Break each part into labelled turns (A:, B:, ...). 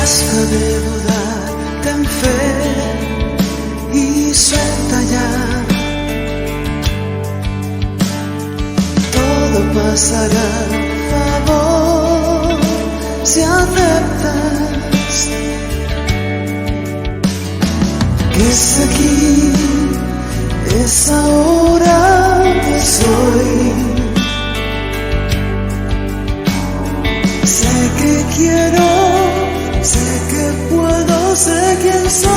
A: Basta de dudar, ten fe y suelta ya. Todo pasará, favor, si aceptas que es aquí, es ahora que soy. Sé que quiero, sé que puedo, sé quién soy.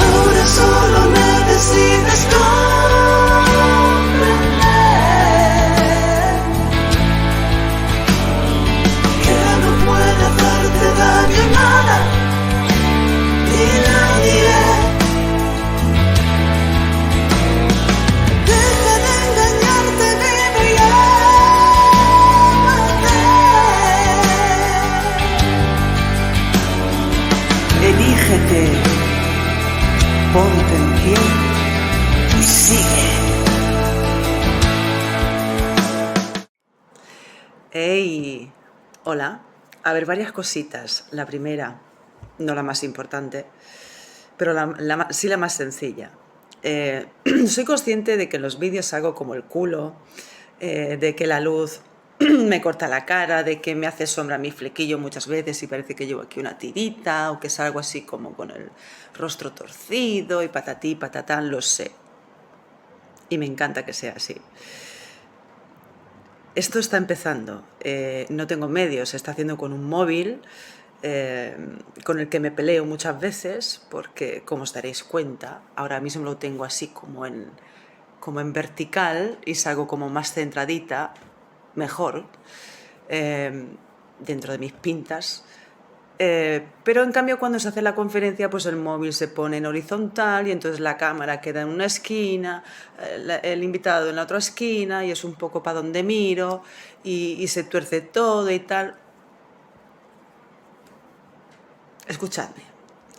A: Ahora solo necesitas comprender que no puede hacerte daño nada ni nadie. Deja de engañarte, vive y ámate. Elígete, ponte en pie y sigue.
B: ¡Hey! Hola. A ver, varias cositas. La primera, no la más importante, pero sí la más sencilla. Soy consciente de que en los vídeos hago como el culo, de que la luz me corta la cara, de que me hace sombra mi flequillo muchas veces y parece que llevo aquí una tirita, o que salgo así como con el rostro torcido y patatí, patatán, lo sé. Y me encanta que sea así. Esto está empezando, no tengo medios, se está haciendo con un móvil con el que me peleo muchas veces porque, como os daréis cuenta, ahora mismo lo tengo así como en vertical y salgo como más centradita, mejor, dentro de mis pintas. Pero en cambio cuando se hace la conferencia pues el móvil se pone en horizontal y entonces la cámara queda en una esquina, el invitado en la otra esquina y es un poco para donde miro y se tuerce todo y tal. Escuchadme,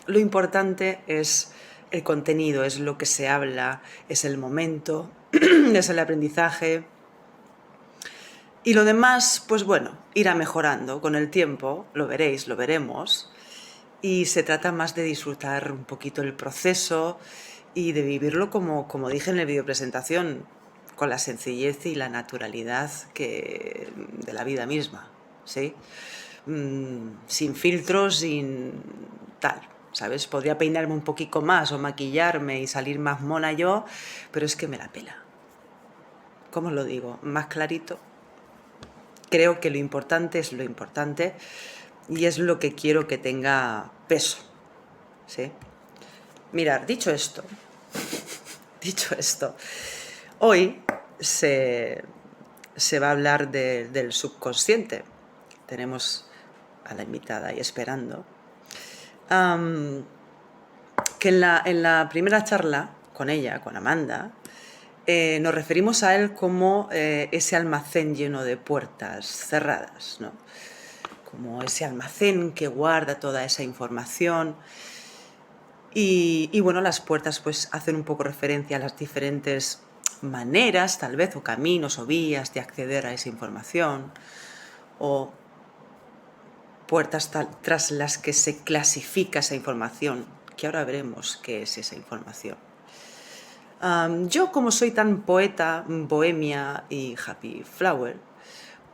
B: lo importante es el contenido, es lo que se habla, es el momento, es el aprendizaje. Y lo demás, pues bueno, irá mejorando con el tiempo, lo veréis, lo veremos. Y se trata más de disfrutar un poquito el proceso y de vivirlo como dije en el vídeo presentación, con la sencillez y la naturalidad de la vida misma, ¿sí? Sin filtros, sin tal, ¿sabes? Podría peinarme un poquito más o maquillarme y salir más mona yo, pero es que me la pela. ¿Cómo os lo digo? Más clarito. Creo que lo importante es lo importante y es lo que quiero que tenga peso, ¿sí? Mirad, dicho esto, hoy se va a hablar del subconsciente. Tenemos a la invitada ahí esperando. Que en la primera charla con ella, con Amanda, nos referimos a él como ese almacén lleno de puertas cerradas, ¿no? Como ese almacén que guarda toda esa información. Y bueno, las puertas pues hacen un poco referencia a las diferentes maneras, tal vez, o caminos o vías de acceder a esa información, o puertas tras las que se clasifica esa información, que ahora veremos qué es esa información. Yo, como soy tan poeta, bohemia y happy flower,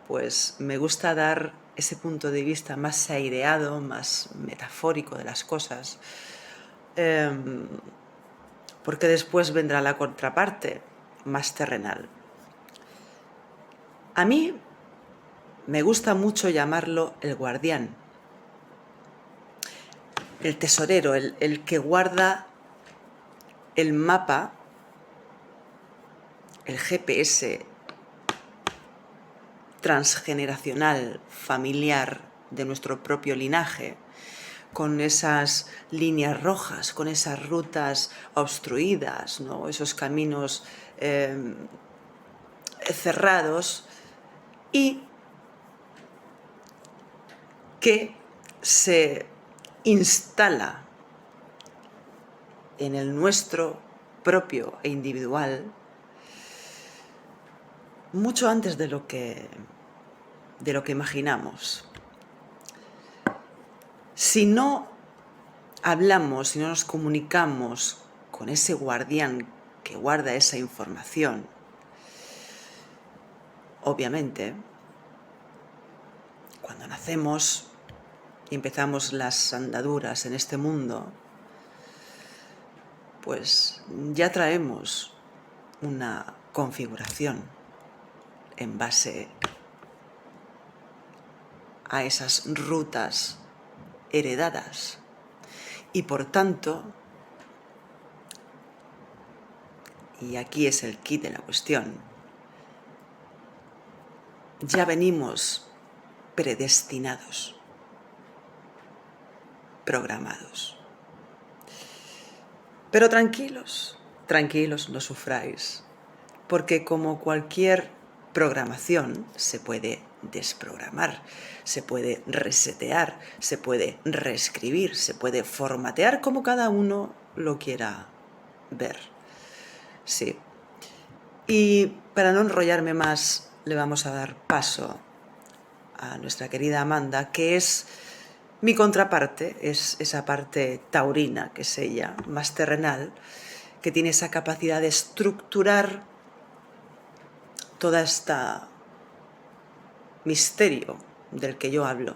B: pues me gusta dar ese punto de vista más aireado, más metafórico de las cosas, porque después vendrá la contraparte, más terrenal. A mí me gusta mucho llamarlo el guardián, el tesorero, el que guarda el mapa, el GPS transgeneracional, familiar de nuestro propio linaje, con esas líneas rojas, con esas rutas obstruidas, ¿no? Esos caminos cerrados, y que se instala en el nuestro propio e individual mucho antes de lo que de lo que imaginamos. Si no hablamos, si no nos comunicamos con ese guardián que guarda esa información, obviamente, cuando nacemos y empezamos las andaduras en este mundo, pues ya traemos una configuración en base a esas rutas heredadas y por tanto, y aquí es el quid de la cuestión, ya venimos predestinados, programados. Pero tranquilos, tranquilos, no sufráis, porque como cualquier programación se puede desprogramar, se puede resetear, se puede reescribir, se puede formatear como cada uno lo quiera ver. Sí. Y para no enrollarme más, le vamos a dar paso a nuestra querida Amanda, que es mi contraparte, es esa parte taurina, que es ella, más terrenal, que tiene esa capacidad de estructurar toda esta misterio del que yo hablo.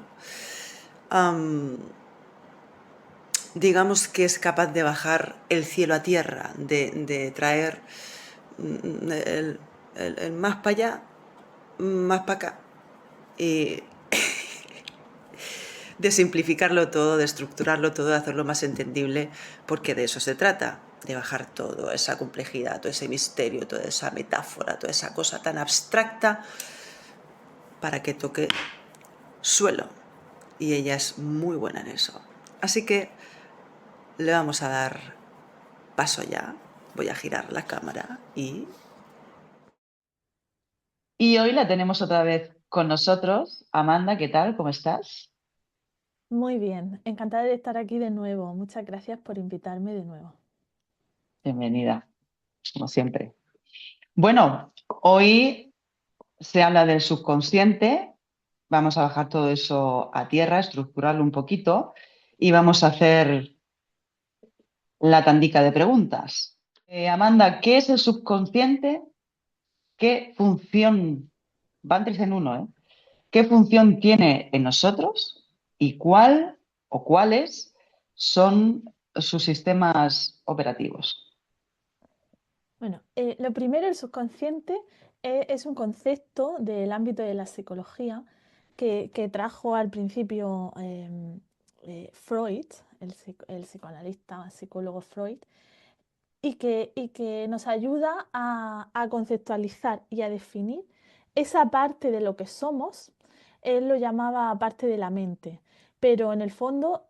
B: Digamos que es capaz de bajar el cielo a tierra, de traer el más para allá, más para acá, y de simplificarlo todo, de estructurarlo todo, de hacerlo más entendible, porque de eso se trata, de bajar toda esa complejidad, todo ese misterio, toda esa metáfora, toda esa cosa tan abstracta, para que toque suelo. Y ella es muy buena en eso. Así que le vamos a dar paso ya. Voy a girar la cámara y...
C: Y hoy la tenemos otra vez con nosotros. Amanda, ¿qué tal? ¿Cómo estás?
D: Muy bien, encantada de estar aquí de nuevo. Muchas gracias por invitarme de nuevo.
C: Bienvenida, como siempre. Bueno, hoy se habla del subconsciente. Vamos a bajar todo eso a tierra, estructurarlo un poquito y vamos a hacer la tandica de preguntas. Amanda, ¿qué es el subconsciente? ¿Qué función? Van tres en uno, ¿eh? ¿Qué función tiene en nosotros y cuál o cuáles son sus sistemas operativos?
D: Bueno, lo primero, el subconsciente es un concepto del ámbito de la psicología que trajo al principio Freud, el psicoanalista, psicólogo Freud, y que nos ayuda a conceptualizar y a definir esa parte de lo que somos. Él lo llamaba parte de la mente, pero en el fondo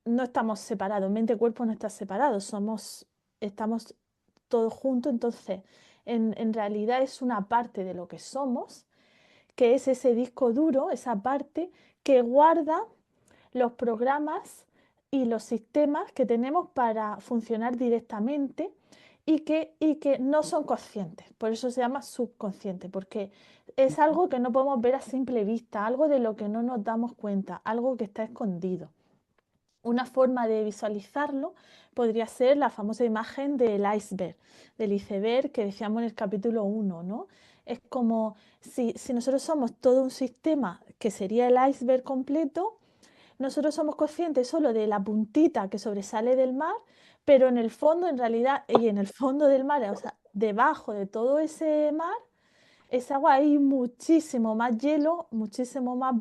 D: no estamos separados, mente y cuerpo no están separados, estamos todos juntos, entonces en realidad es una parte de lo que somos, que es ese disco duro, esa parte que guarda los programas y los sistemas que tenemos para funcionar directamente y que no son conscientes. Por eso se llama subconsciente, porque es algo que no podemos ver a simple vista, algo de lo que no nos damos cuenta, algo que está escondido. Una forma de visualizarlo podría ser la famosa imagen del iceberg que decíamos en el capítulo 1, ¿no? Es como si nosotros somos todo un sistema que sería el iceberg completo, nosotros somos conscientes solo de la puntita que sobresale del mar, pero en el fondo, en realidad, y en el fondo del mar, o sea, debajo de todo ese mar, esa agua hay muchísimo más hielo, muchísimo más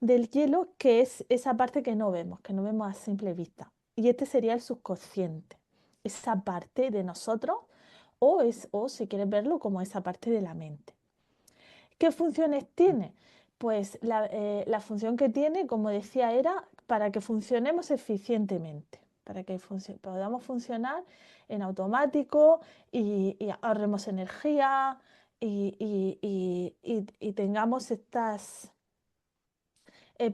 D: del hielo, que es esa parte que no vemos a simple vista. Y este sería el subconsciente, esa parte de nosotros, o si quieres verlo como esa parte de la mente. ¿Qué funciones tiene? Pues la función que tiene, como decía, era para que funcionemos eficientemente, para que podamos funcionar en automático y ahorremos energía y tengamos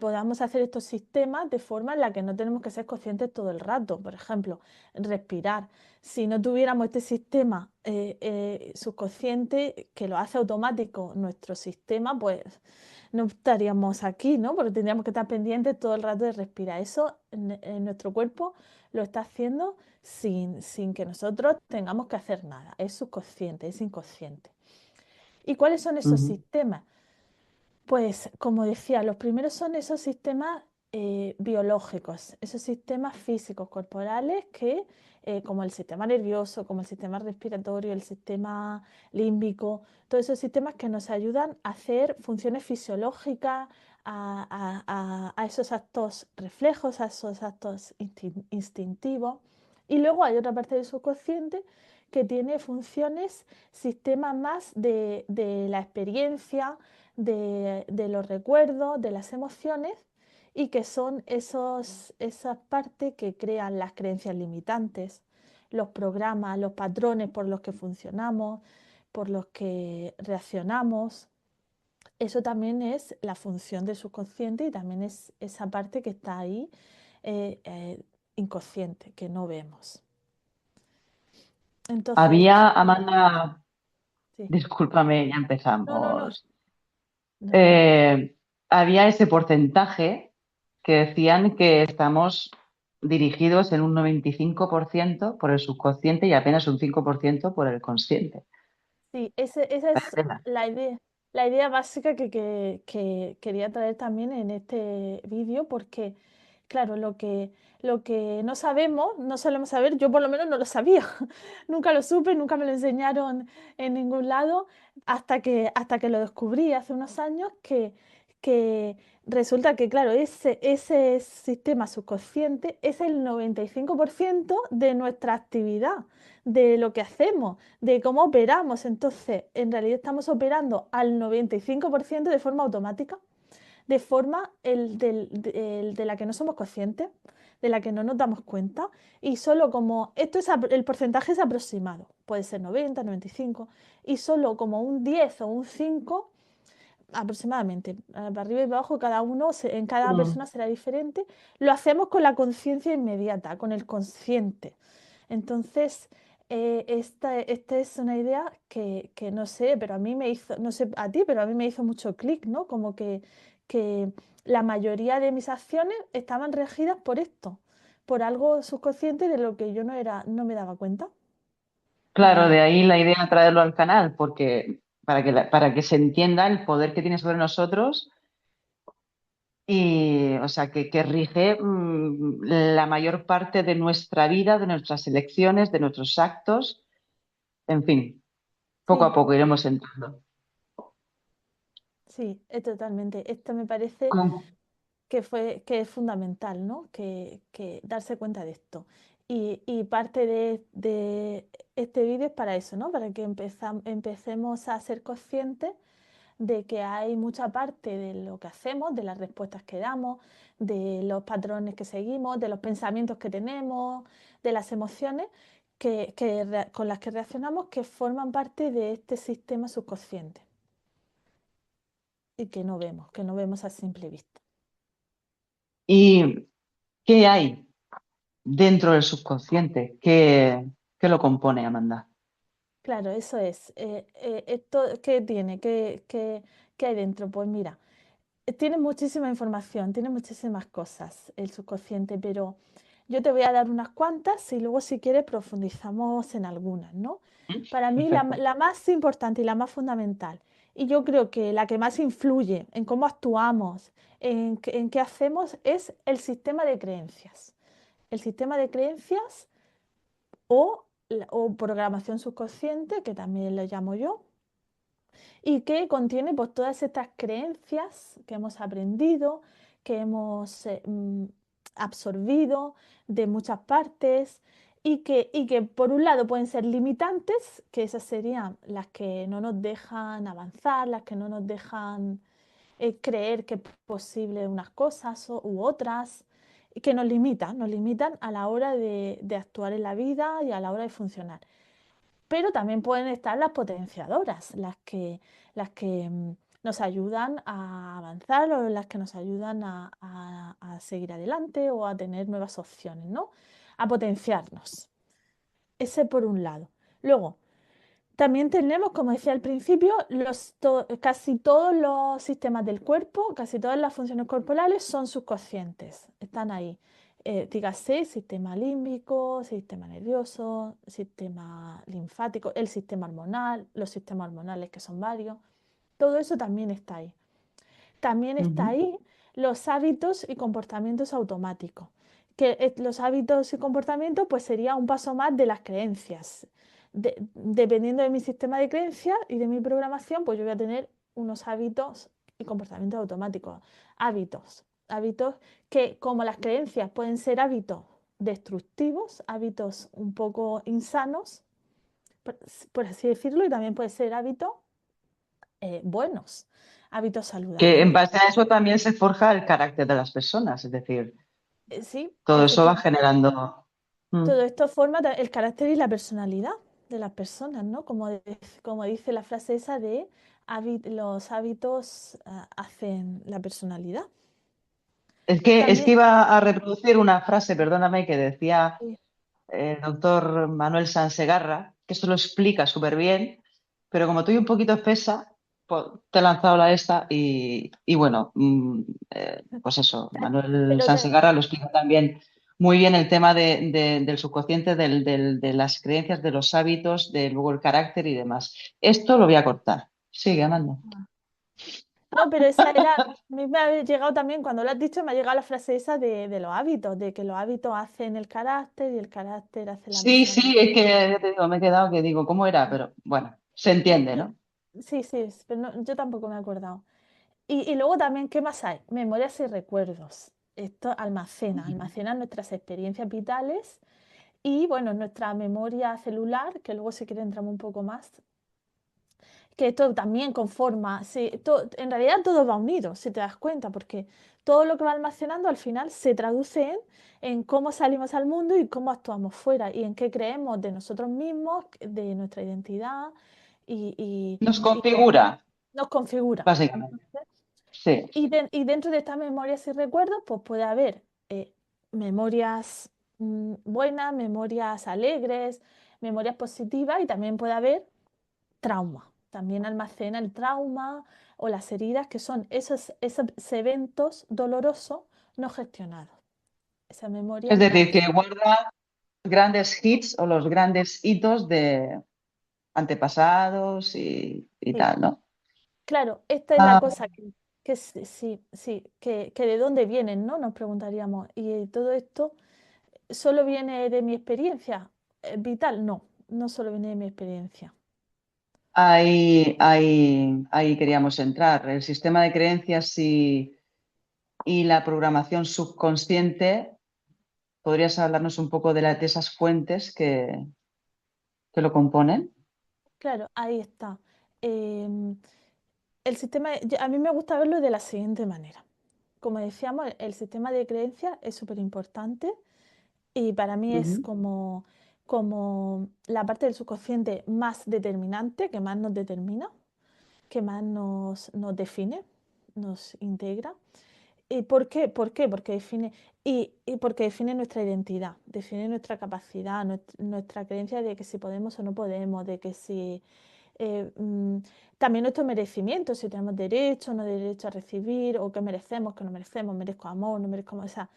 D: podamos hacer estos sistemas de forma en la que no tenemos que ser conscientes todo el rato. Por ejemplo, respirar. Si no tuviéramos este sistema subconsciente que lo hace automático nuestro sistema, pues no estaríamos aquí, ¿no? Porque tendríamos que estar pendientes todo el rato de respirar. Eso en nuestro cuerpo lo está haciendo sin que nosotros tengamos que hacer nada. Es subconsciente, es inconsciente. ¿Y cuáles son esos
C: Ujú.
D: sistemas? Pues, como decía, los primeros son esos sistemas biológicos, esos sistemas físicos, corporales, que, como el sistema nervioso, como el sistema respiratorio, el sistema límbico, todos esos sistemas que nos ayudan a hacer funciones fisiológicas, a esos actos reflejos, a esos actos instintivos. Y luego hay otra parte del subconsciente que tiene funciones, sistemas más de la experiencia, de los recuerdos, de las emociones, y que son esas partes que crean las creencias limitantes, los programas, los patrones por los que funcionamos, por los que reaccionamos. Eso también es la función del subconsciente y también es esa parte que está ahí, eh, eh, inconsciente, que no vemos. Entonces,
C: Había, Amanda,
D: sí.
C: discúlpame, ya
D: No, no, no,
C: empezamos.
D: nada.
C: Eh, Había ese porcentaje que decían que estamos dirigidos en un 95% por el subconsciente y apenas un 5% por el consciente.
D: Sí, esa
C: Vaya
D: es
C: tela.
D: la idea básica que quería traer también en este vídeo, porque, claro, lo que no sabemos, no solemos saber, yo por lo menos no lo sabía, nunca lo supe, nunca me lo enseñaron en ningún lado, hasta que lo descubrí hace unos años, que resulta que, claro, ese sistema subconsciente es el 95% de nuestra actividad, de lo que hacemos, de cómo operamos. Entonces, en realidad estamos operando al 95% de forma automática, de forma de la que no somos conscientes, de la que no nos damos cuenta. Y solo como, el porcentaje es aproximado, puede ser 90, 95, y solo como un 10 o un 5 aproximadamente, para arriba y para abajo, cada uno, en cada
C: Mm.
D: persona será diferente, lo hacemos con la conciencia inmediata, con el consciente. Entonces, esta es una idea que no sé, pero a mí me hizo, no sé a ti, pero a mí me hizo mucho clic, ¿no? Como que la mayoría de mis acciones estaban regidas por esto, por algo subconsciente de lo que yo no me daba cuenta.
C: Claro, de ahí la idea de traerlo al canal, porque para que se entienda el poder que tiene sobre nosotros y, o sea, que rige la mayor parte de nuestra vida, de nuestras elecciones, de nuestros actos, en fin, poco a
D: Sí,
C: poco iremos entrando.
D: sí, totalmente. Esto me parece
C: Con-
D: que es fundamental, ¿no? Que darse cuenta de esto. Y parte de este vídeo es para eso, ¿no? Para que empecemos a ser conscientes de que hay mucha parte de lo que hacemos, de las respuestas que damos, de los patrones que seguimos, de los pensamientos que tenemos, de las emociones con las que reaccionamos, que forman parte de este sistema subconsciente y que no vemos a simple vista.
C: ¿Y qué hay dentro del subconsciente? ¿Qué lo compone, Amanda?
D: Claro, eso es. Esto, ¿qué tiene? ¿Qué hay dentro? Pues mira, tiene muchísima información, tiene muchísimas cosas el subconsciente, pero yo te voy a dar unas cuantas y luego si quieres profundizamos en algunas, ¿no? Para mí
C: Perfecto.
D: la más importante y la más fundamental, y yo creo que la que más influye en cómo actuamos, en qué hacemos, es el sistema de creencias. El sistema de creencias o programación subconsciente, que también lo llamo yo, y que contiene pues, todas estas creencias que hemos aprendido, que hemos absorbido de muchas partes y que por un lado pueden ser limitantes, que esas serían las que no nos dejan avanzar, las que no nos dejan creer que es posible unas cosas u otras, y que nos limitan a la hora de actuar en la vida y a la hora de funcionar. Pero también pueden estar las potenciadoras, las que nos ayudan a avanzar o las que nos ayudan a seguir adelante o a tener nuevas opciones, ¿no? A potenciarnos. Ese por un lado. Luego, También tenemos, como decía al principio, casi todos los sistemas del cuerpo, casi todas las funciones corporales son subconscientes, están ahí. Dígase, sistema límbico, sistema nervioso, sistema linfático, el sistema hormonal, los sistemas hormonales que son varios, todo eso también está ahí. También está
C: Ujú.
D: ahí los hábitos y comportamientos automáticos, que los hábitos y comportamientos pues sería un paso más de las creencias. Dependiendo de mi sistema de creencias y de mi programación, pues yo voy a tener unos hábitos y comportamientos automáticos. Hábitos que como las creencias pueden ser hábitos destructivos, hábitos un poco insanos, por así decirlo, y también puede ser hábitos buenos, hábitos
C: Que en
D: saludables.
C: base a eso también se forja el carácter de las personas, es decir,
D: Sí,
C: todo eso va
D: efectivamente.
C: generando. Mm.
D: Todo esto forma el carácter y la personalidad de las personas, ¿no? Como dice la frase esa de los hábitos hacen la personalidad.
C: Es que
D: También,
C: iba a reproducir una frase, perdóname, que decía
D: eh,
C: el doctor Manuel Sansegarra, que esto lo explica súper bien, pero como estoy un poquito espesa, te he lanzado la esta y bueno, pues eso, Manuel
D: pero
C: Sansegarra lo explica también muy bien el tema del subconsciente, de las creencias, de los hábitos, de luego el carácter y demás. Esto lo voy a cortar. Sigue, Amanda.
D: no, pero esa era, a mí me ha llegado también, cuando lo has dicho, me ha llegado la frase esa de los hábitos, de que los hábitos hacen el carácter y el carácter hace la
C: Sí,
D: personalidad.
C: sí, es que ya te digo, me he quedado que digo, ¿cómo era? Pero bueno, se
D: No,
C: entiende, ¿no?
D: sí, sí, pero yo tampoco me he acordado. Y luego también, ¿qué más hay? Memorias y recuerdos. Esto almacena nuestras experiencias vitales y, bueno, nuestra memoria celular, que luego si quiere entramos un poco más, que esto también conforma, sí, en realidad todo va unido, si te das cuenta, porque todo lo que va almacenando al final se traduce en cómo salimos al mundo y cómo actuamos fuera y en qué creemos de nosotros mismos, de nuestra identidad y,
C: Nos
D: y
C: configura,
D: nos configura.
C: básicamente. Sí.
D: Y dentro de estas memorias y recuerdos, pues puede haber memorias buenas, memorias alegres, memorias positivas y también puede haber trauma. También almacena el trauma o las heridas, que son esos eventos dolorosos no gestionados. Esa memoria
C: Es
D: no.
C: decir, que guarda grandes hits o los grandes hitos de antepasados y
D: Sí,
C: tal, ¿no?
D: claro, esta es la
C: Ah,
D: cosa que sí, sí, sí, que de dónde vienen, ¿no? Nos preguntaríamos. Y todo esto ¿solo viene de mi experiencia vital? No, no solo viene de mi experiencia.
C: ahí queríamos entrar. El sistema de creencias y la programación subconsciente. ¿Podrías hablarnos un poco de esas fuentes que lo componen?
D: Claro, ahí está. Em, a mí me gusta verlo de la siguiente manera. Como decíamos, el sistema de creencias es súper importante y para mí es
C: Ujú.
D: como la parte del subconsciente más determinante, que más nos determina, que más nos define, nos integra. ¿Y por qué? ¿Por qué? Porque define nuestra identidad, define nuestra capacidad, nuestra creencia de que si podemos o no podemos, de que si eh, mm, también nuestro merecimiento, si tenemos derecho o no derecho a recibir, o qué merecemos, qué no merecemos, merezco amor, no merezco amor. O sea,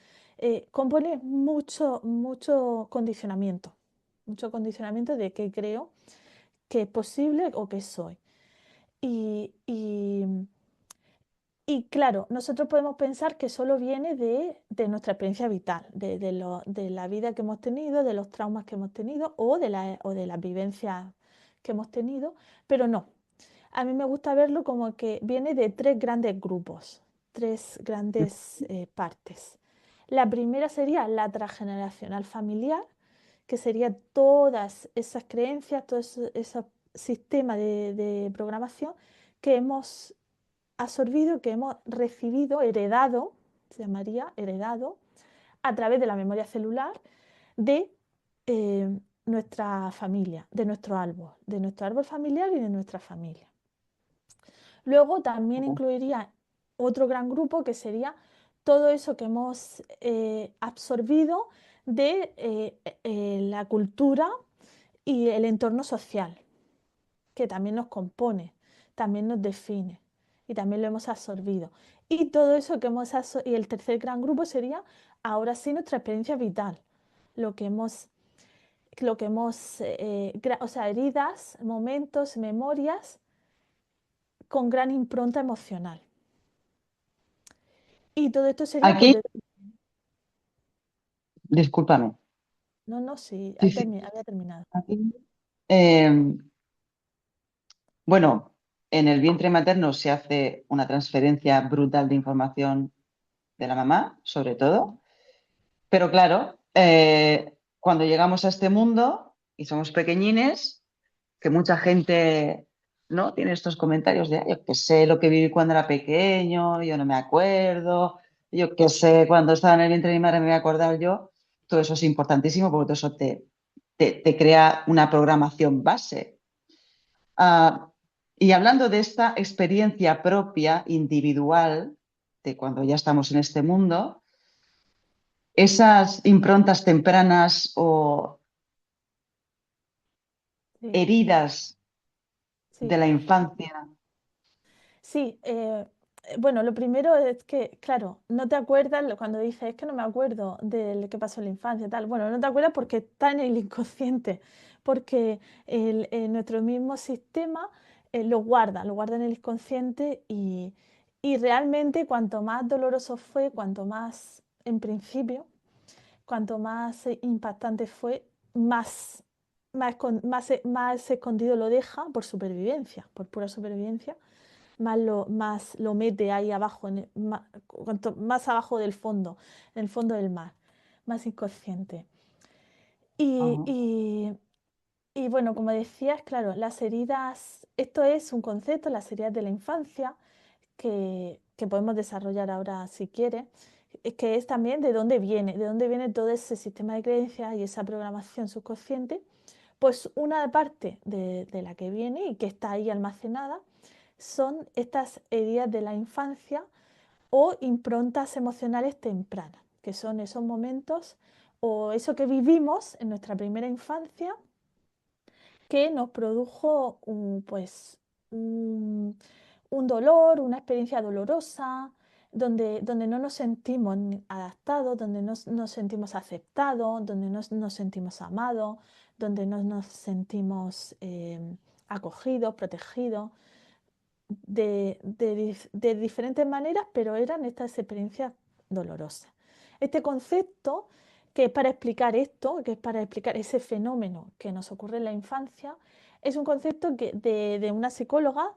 D: compone mucho condicionamiento de qué creo que es posible o que soy. Y, y, y claro, nosotros podemos pensar que solo viene de nuestra experiencia vital, de la vida que hemos tenido, de los traumas que hemos tenido o de las vivencias que hemos tenido, pero no. A mí me gusta verlo como que viene de tres grandes grupos, tres grandes partes. La primera sería la transgeneracional familiar, que sería todas esas creencias, todo ese sistema de programación que hemos absorbido, que hemos recibido, heredado, se llamaría heredado, a través de la memoria celular de nuestra familia, de nuestro árbol familiar y de nuestra familia. Luego también incluiría otro gran grupo que sería todo eso que hemos absorbido de la cultura y el entorno social. que también nos compone, también nos define y también lo hemos absorbido. Y todo eso que hemos absorbido, y el tercer gran grupo sería ahora sí nuestra experiencia vital, lo que hemos, o sea, heridas, momentos, memorias con gran impronta emocional. Y todo esto sería, pues,
C: Aquí, discúlpame.
D: no, no, sí,
C: Sí, sí.
D: había terminado.
C: Aquí, eh, bueno, en el vientre materno se hace una transferencia brutal de información de la mamá, sobre todo. Pero claro, cuando llegamos a este mundo y somos pequeñines, que mucha gente, ¿no? Tiene estos comentarios de, yo que sé lo que viví cuando era pequeño, yo no me acuerdo, yo que sé, cuando estaba en el vientre de mi madre me voy a acordar yo. Todo eso es importantísimo porque todo eso te crea una programación base. Ah, y hablando de esta experiencia propia, individual, de cuando ya estamos en este mundo, esas improntas tempranas o
D: Sí,
C: heridas
D: sí.
C: de la infancia.
D: Sí, bueno, lo primero es que, claro, no te acuerdas cuando dices, es que no me acuerdo de qué pasó en la infancia, tal. Bueno, no te acuerdas porque está en el inconsciente, porque nuestro mismo sistema lo guarda en el inconsciente y realmente cuanto más doloroso fue, cuanto más, en principio, cuanto más impactante fue, más escondido lo deja por supervivencia, por pura supervivencia más lo mete ahí abajo, cuanto más abajo del fondo, en el fondo del mar, más inconsciente. Y,
C: Ajá.
D: y- y bueno, como decías, claro, las heridas, esto es un concepto, las heridas de la infancia, que podemos desarrollar ahora si quieres, que es también de dónde viene todo ese sistema de creencias y esa programación subconsciente. Pues una parte de la que viene y que está ahí almacenada son estas heridas de la infancia o improntas emocionales tempranas, que son esos momentos o eso que vivimos en nuestra primera infancia que nos produjo un, un dolor, una experiencia dolorosa, donde no nos sentimos adaptados, donde no nos sentimos aceptados, donde no nos sentimos amados, donde no nos sentimos acogidos, protegidos de diferentes maneras, pero eran estas experiencias dolorosas. Este concepto, que es para explicar esto, que es para explicar ese fenómeno que nos ocurre en la infancia, es un concepto de una psicóloga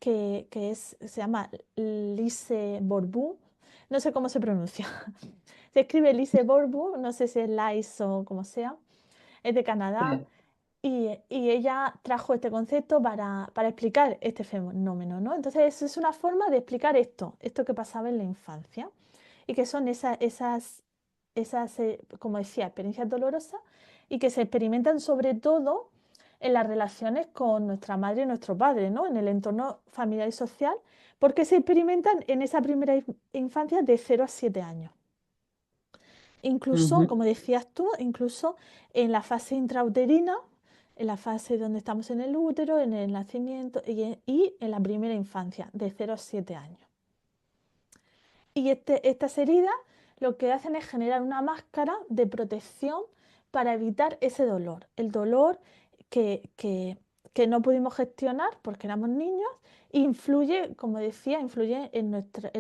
D: se llama Lise Bourbeau, no sé cómo se pronuncia, se escribe Lise Bourbeau, no sé si es Lise o como sea, es de Canadá.
C: Sí.
D: Y ella trajo este concepto para explicar este fenómeno, ¿no? Entonces, es una forma de explicar esto que pasaba en la infancia y que son como decía, experiencias dolorosas y que se experimentan sobre todo en las relaciones con nuestra madre y nuestro padre, ¿no? En el entorno familiar y social, porque se experimentan en esa primera infancia de 0 a 7 años. Incluso,
C: Ujú,
D: como decías tú, incluso en la fase intrauterina, en la fase donde estamos en el útero, en el nacimiento y en la primera infancia, de 0 a 7 años. Y estas heridas lo que hacen es generar una máscara de protección para evitar ese dolor, el dolor que no pudimos gestionar porque éramos niños, e influye, como decía, influye en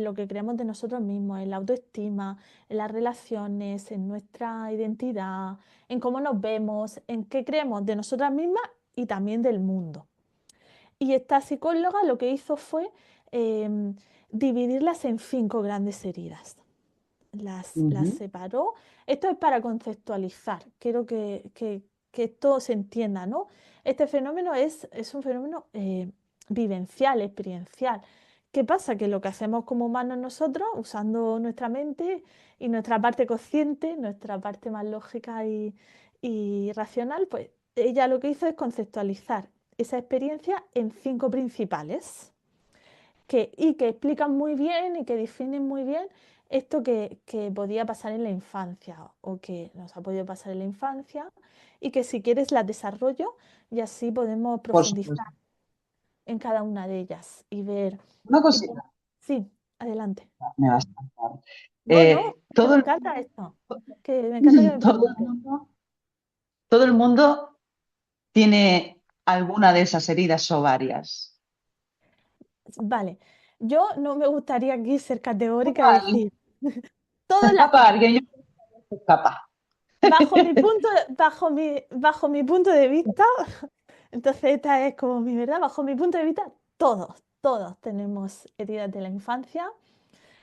D: lo que creemos de nosotros mismos, en la autoestima, en las relaciones, en nuestra identidad, en cómo nos vemos, en qué creemos de nosotras mismas y también del mundo. Y esta psicóloga lo que hizo fue em, dividirlas en 5 grandes heridas. Las
C: ujú.
D: separó. Esto es para conceptualizar. Quiero que esto se entienda, ¿no? Este fenómeno es un fenómeno vivencial, experiencial. ¿Qué pasa? Que lo que hacemos como humanos nosotros, usando nuestra mente y nuestra parte consciente, nuestra parte más lógica y racional, pues ella lo que hizo es conceptualizar esa experiencia en 5 principales y que explican muy bien y que definen muy bien esto que podía pasar en la infancia o que nos ha podido pasar en la infancia y que si quieres las desarrollo y así podemos
C: Por
D: profundizar.
C: supuesto.
D: en cada una de ellas y ver.
C: Una
D: y po-
C: cosita,
D: sí, adelante.
C: me vas a contar.
D: No, no, que me
C: Todo el,
D: encanta esto. Que me encanta que me
C: todo el
D: preguntes.
C: mundo, todo el mundo tiene alguna de esas heridas o varias.
D: Vale, yo no me gustaría aquí ser categórica y
C: Total,
D: decir, todos las
C: escapa
D: tenemos.
C: alguien, yo creo que escapa.
D: Bajo mi punto de vista, entonces esta es como mi verdad, bajo mi punto de vista, todos tenemos heridas de la infancia,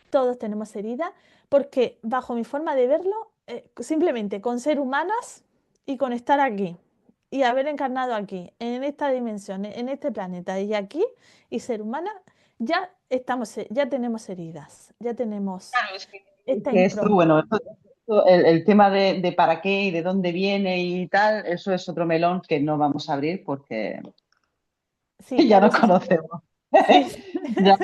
D: todos tenemos heridas, porque bajo mi forma de verlo, simplemente con ser humanas y con estar aquí y haber encarnado aquí, en esta dimensión, en este planeta y aquí, y ser humana, ya tenemos heridas, ya tenemos
C: Claro, es
D: esta
C: que esto,
D: impronta.
C: bueno, el tema de para qué y de dónde viene y tal, eso es otro melón que no vamos a abrir porque
D: Sí,
C: ya
D: claro,
C: nos
D: eso sí.
C: conocemos.
D: Sí,
C: Ya,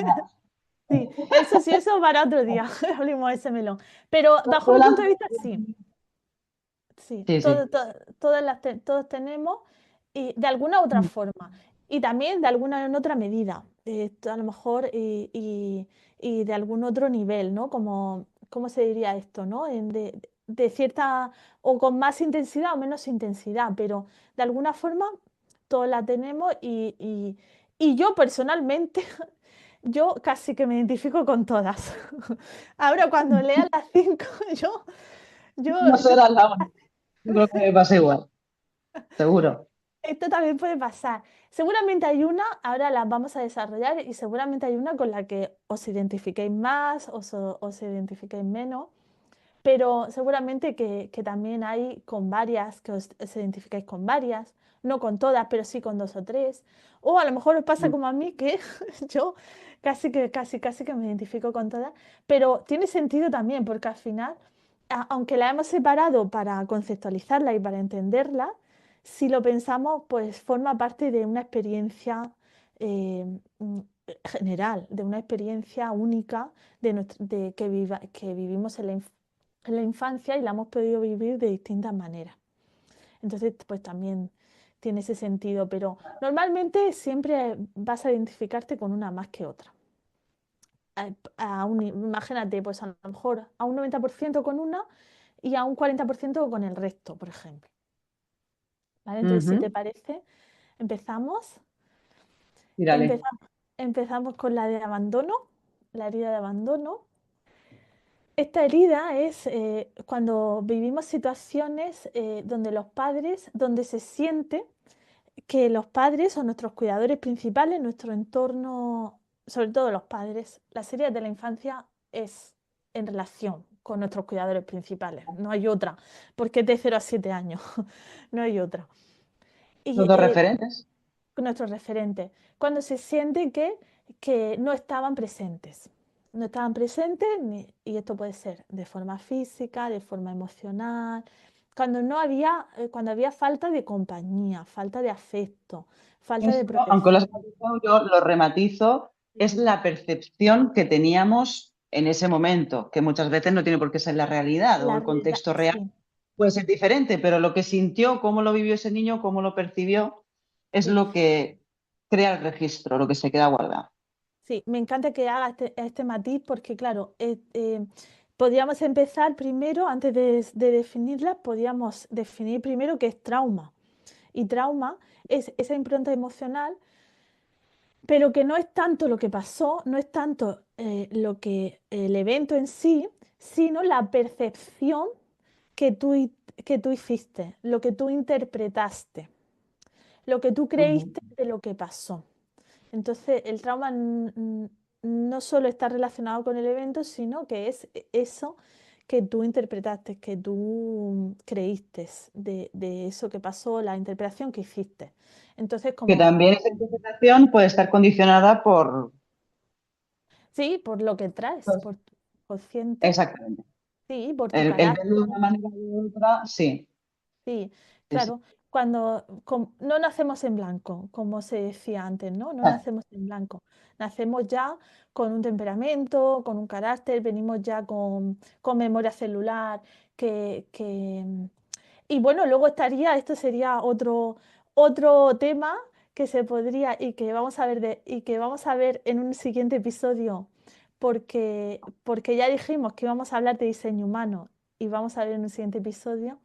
D: sí, eso sí, eso para otro día, abrimos ese melón. Pero bajo mi
C: vuelan.
D: punto de vista, sí, sí,
C: Sí, sí.
D: todos tenemos y de alguna u otra forma y también de alguna en otra medida, a lo mejor y de algún otro nivel, ¿no? Como, ¿cómo se diría esto, ¿no? De cierta o con más intensidad o menos intensidad, pero de alguna forma todos la tenemos y yo personalmente yo casi que me identifico con todas. Ahora, cuando lea las cinco,
C: No
D: yo,
C: será la única. Yo creo que me pasa igual, seguro.
D: esto también puede pasar. Seguramente hay una, ahora las vamos a desarrollar y seguramente hay una con la que os identifiquéis más, os identifiquéis menos. Pero seguramente que también hay con varias, que os identificáis con varias, no con todas, pero sí con dos o tres. O a lo mejor os pasa como a mí, que yo casi que me identifico con todas, pero tiene sentido también, porque al final, aunque la hemos separado para conceptualizarla y para entenderla, si lo pensamos, pues forma parte de una experiencia eh, mm, general, de una experiencia única que vivimos en la infancia y la hemos podido vivir de distintas maneras. Entonces, pues también tiene ese sentido, pero normalmente siempre vas a identificarte con una más que otra. Imagínate, pues a lo mejor a un 90% con una y a un 40% con el resto, por ejemplo. ¿Vale? Entonces, si te
C: Ujú.
D: parece, empezamos.
C: Mírale.
D: Empezamos, empezamos con la de abandono, la herida de abandono. Esta herida es cuando vivimos situaciones donde se siente que los padres o nuestros cuidadores principales, nuestro entorno, sobre todo los padres, las heridas de la infancia es en relación con nuestros cuidadores principales, no hay otra, porque es de 0 a 7 años, no hay otra.
C: Los
D: Y
C: dos referentes.
D: nuestros referentes, cuando se siente que no estaban presentes. No estaban presentes, y esto puede ser de forma física, de forma emocional, cuando había falta de compañía, falta de afecto, falta de
C: Esto, aunque lo
D: protección.
C: has matizado, yo lo rematizo, es la percepción que teníamos en ese momento, que muchas veces no tiene por qué ser la realidad o
D: La
C: el
D: realidad,
C: contexto real
D: sí,
C: puede ser diferente, pero lo que sintió, cómo lo vivió ese niño, cómo lo percibió, es
D: sí,
C: lo que crea el registro, lo que se queda guardado.
D: sí. Me encanta que haga este matiz porque, claro, podríamos empezar primero, antes de definirla, podríamos definir primero qué es trauma. Y trauma es esa impronta emocional, pero que no es tanto lo que pasó, no es tanto el evento en sí, sino la percepción que que tú hiciste, lo que tú interpretaste, lo que tú
C: Ujú.
D: creíste de lo que pasó. Entonces, el trauma no solo está relacionado con el evento, sino que es eso que tú interpretaste, que tú creíste de eso que pasó, la interpretación que hiciste. Entonces,
C: Que
D: como,
C: también esa interpretación puede estar condicionada por...
D: sí, por lo que traes,
C: pues,
D: por tu consciente,
C: exactamente.
D: sí, por tu
C: El
D: carácter.
C: verlo de una manera u otra, sí.
D: Sí,
C: Sí, sí.
D: claro, no nacemos en blanco, como se decía antes, ¿no? No
C: Ah,
D: nacemos en blanco. Nacemos ya con un temperamento, con un carácter, venimos ya con memoria celular, que... Y bueno, luego esto sería otro tema que se podría y que vamos a ver y que vamos a ver en un siguiente episodio, porque ya dijimos que íbamos a hablar de diseño humano y vamos a ver en un siguiente episodio.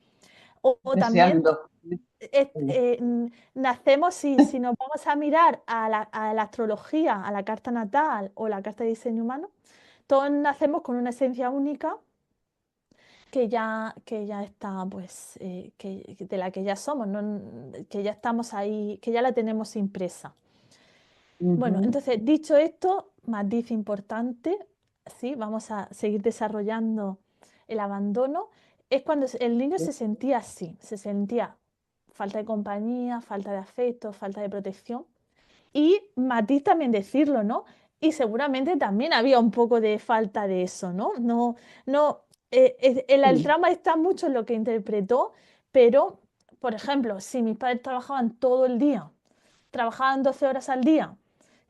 D: O también
C: Deseando.
D: nacemos, si nos vamos a mirar a la astrología, a la carta natal o la carta de diseño humano, todos nacemos con una esencia única que ya está, pues, de la que ya somos, que ya estamos ahí, que ya la tenemos impresa. Bueno,
C: Ujú.
D: entonces, dicho esto, matiz importante, sí, vamos a seguir desarrollando el abandono, es cuando el niño se sentía así, se sentía falta de compañía, falta de afecto, falta de protección. Y matiz también decirlo, ¿no? Y seguramente también había un poco de falta de eso, ¿no? No, el
C: Sí.
D: trauma está mucho en lo que interpretó, pero, por ejemplo, si mis padres trabajaban todo el día, trabajaban 12 horas al día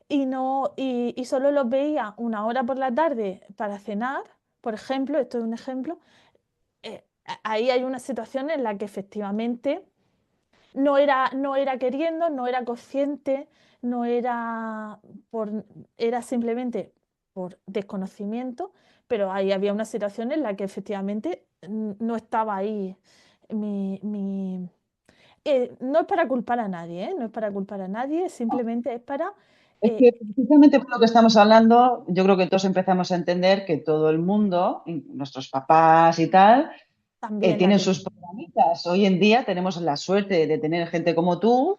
D: y solo los veía una hora por la tarde para cenar, por ejemplo, esto es un ejemplo, ahí hay una situación en la que efectivamente no era queriendo, no era consciente, no era por, era simplemente por desconocimiento, pero ahí había una situación en la que efectivamente no estaba ahí no es para culpar a nadie, ¿eh? No es para culpar a nadie, simplemente es para
C: Es
D: eh,
C: que precisamente por lo que estamos hablando, yo creo que todos empezamos a entender que todo el mundo, nuestros papás y tal,
D: también la
C: tienen
D: tenemos.
C: sus programitas. Hoy en día tenemos la suerte de tener gente como tú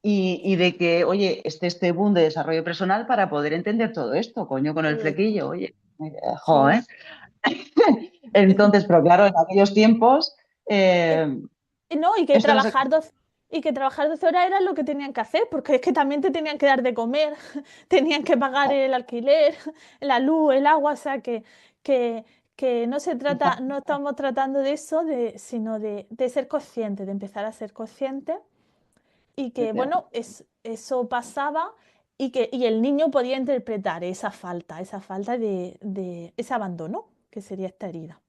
C: y de que, oye, este boom de desarrollo personal para poder entender todo esto, coño, con el flequillo, oye, jo,
D: Sí.
C: ¿eh? Entonces, pero claro, en aquellos tiempos, eh,
D: No,
C: esto no se...
D: y que trabajar 12 horas era lo que tenían que hacer, porque es que también te tenían que dar de comer, tenían que pagar el alquiler, la luz, el agua, o sea que, que no se trata, no estamos tratando de eso, sino de ser conscientes, de empezar a ser conscientes y que, bueno, eso pasaba y el niño podía interpretar esa falta de ese abandono, que sería esta herida.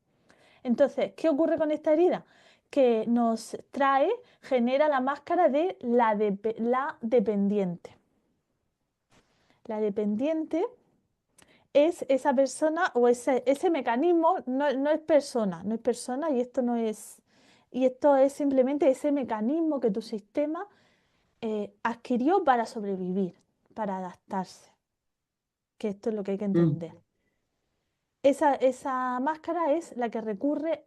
D: Entonces, ¿qué ocurre con esta herida? Que nos trae, genera la máscara de la dependiente. La dependiente es esa persona o ese mecanismo, no es persona, no es persona y esto es simplemente ese mecanismo que tu sistema adquirió para sobrevivir, para adaptarse, que esto es lo que hay que
C: Mm.
D: entender. Esa máscara es la que recurre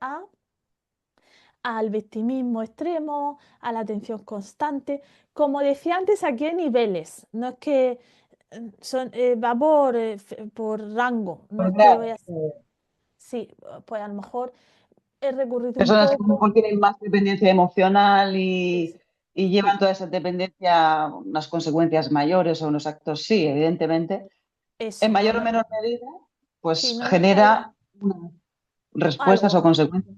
D: al victimismo extremo, a la atención constante. Como decía antes, aquí hay niveles, no es que va por rango, no
C: Pues
D: es que voy
C: claro,
D: a... Sí, pues a lo mejor he recurrido un
C: personas que a lo
D: poco,
C: mejor tienen más dependencia emocional
D: es-
C: y
D: sí,
C: llevan toda esa dependencia a unas consecuencias mayores o unos actos, sí, evidentemente, en
D: eso,
C: mayor o menor medida,
D: sí,
C: pues
D: no nos cae
C: genera unas respuestas o
D: algo,
C: consecuencias.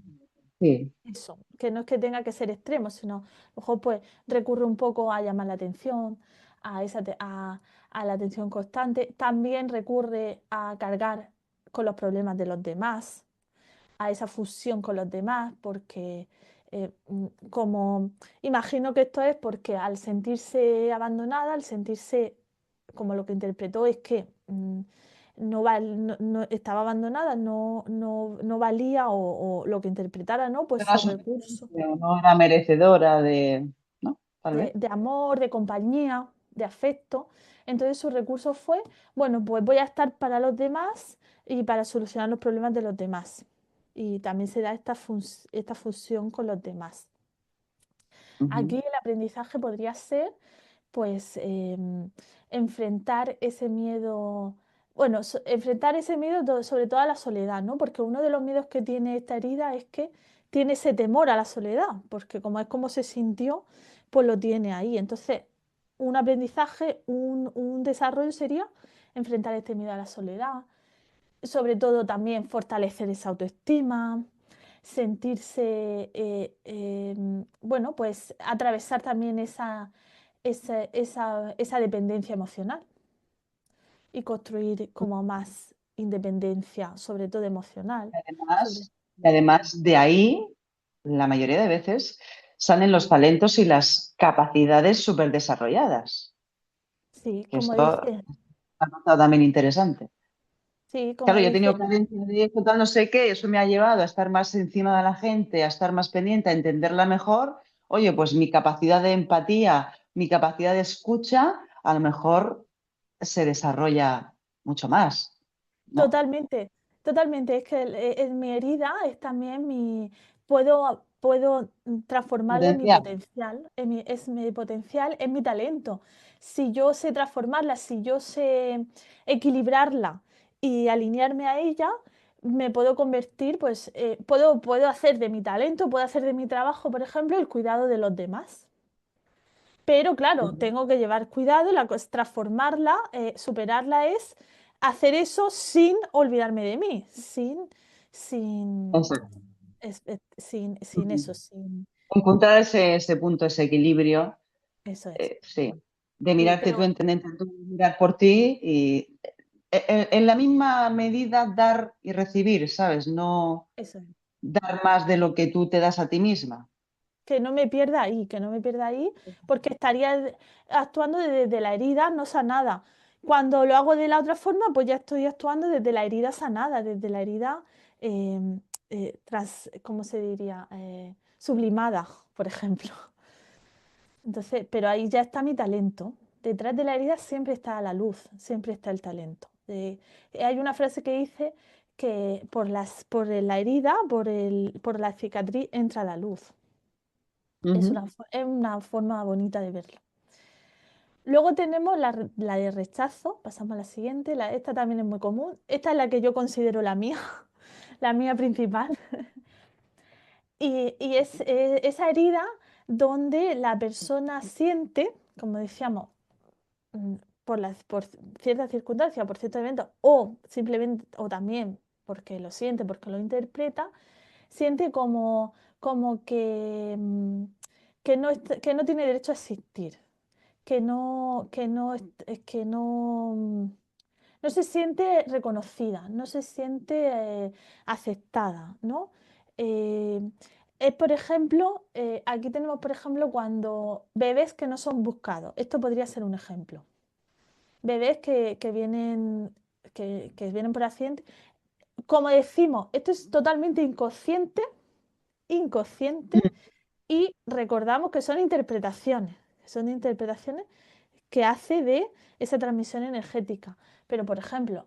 C: Sí.
D: eso, que no es que tenga que ser extremo, sino a lo mejor pues recurre un poco a llamar la atención, a la atención constante, también recurre a cargar con los problemas de los demás, a esa fusión con los demás, porque como imagino que esto es porque al sentirse abandonada, al sentirse como lo que interpretó es que estaba abandonada, no valía o lo que interpretara, ¿no? Pues
C: Era
D: su recurso
C: suficiente o no era merecedora de, ¿no? Tal vez.
D: de amor, de compañía, de afecto. Entonces su recurso fue, bueno, pues voy a estar para los demás y para solucionar los problemas de los demás. Y también se da esta fusión con los demás. Aquí
C: Ujú.
D: el aprendizaje podría ser, pues, enfrentar ese miedo, bueno, enfrentar ese miedo sobre todo a la soledad, ¿no? Porque uno de los miedos que tiene esta herida es que tiene ese temor a la soledad, porque como es como se sintió, pues lo tiene ahí. Entonces, un aprendizaje, un desarrollo sería enfrentar este miedo a la soledad, sobre todo también fortalecer esa autoestima, sentirse, bueno, pues atravesar también esa dependencia emocional y construir como más independencia, sobre todo emocional. Sobre...
C: Y además de ahí, la mayoría de veces. salen los talentos y las capacidades súper desarrolladas.
D: Sí,
C: Que
D: como
C: esto
D: dice,
C: ha notado también interesante.
D: sí, como
C: Claro, yo he
D: dice,
C: tenido carencia de esto, tal, no sé qué, eso me ha llevado a estar más encima de la gente, a estar más pendiente, a entenderla mejor. Oye, pues mi capacidad de empatía, mi capacidad de escucha, a lo mejor se desarrolla mucho más, ¿no?
D: totalmente, totalmente. Es que mi herida es también mi, puedo transformarla en mi
C: Potencial.
D: potencial, es mi potencial, es mi talento. Si yo sé transformarla, si yo sé equilibrarla y alinearme a ella, me puedo convertir, pues, puedo hacer de mi talento, puedo hacer de mi trabajo, por ejemplo, el cuidado de los demás. Pero claro,
C: Ujú.
D: tengo que llevar cuidado, transformarla, superarla es hacer eso sin olvidarme de mí, sin,
C: Exacto.
D: sin
C: Ujú.
D: eso, sin
C: Encontrar ese punto, ese equilibrio,
D: eso es.
C: sí, de
D: Sí,
C: mirarte tú,
D: pero
C: entenderte tú, mirar por ti y en la misma medida dar y recibir, ¿sabes? No
D: eso es.
C: dar más de lo que tú te das a ti misma.
D: Que no me pierda ahí, que no me pierda ahí, porque estaría actuando desde la herida no sanada. Cuando lo hago de la otra forma, pues ya estoy actuando desde la herida sanada, desde la herida ¿cómo se diría? Sublimada, por ejemplo. Entonces, pero ahí ya está mi talento. Detrás de la herida siempre está la luz, siempre está el talento. Hay una frase que dice que por la herida, por la cicatriz, entra la luz.
C: Ujú.
D: Es una forma bonita de verlo. Luego tenemos la de rechazo, pasamos a la siguiente, esta también es muy común, esta es la que yo considero la mía, la mía principal, y es esa herida donde la persona siente, como decíamos, mm, por ciertas circunstancias, por ciertos eventos, o simplemente, o también porque lo siente, porque lo interpreta, siente como que no tiene derecho a existir, que no, no se siente reconocida, no se siente aceptada, ¿no? Eh, por ejemplo, aquí tenemos, por ejemplo, cuando bebés que no son buscados. Esto podría ser un ejemplo. Bebés que vienen por accidente. Como decimos, esto es totalmente inconsciente, inconsciente, y recordamos que son interpretaciones que hace de esa transmisión energética. Pero, por ejemplo,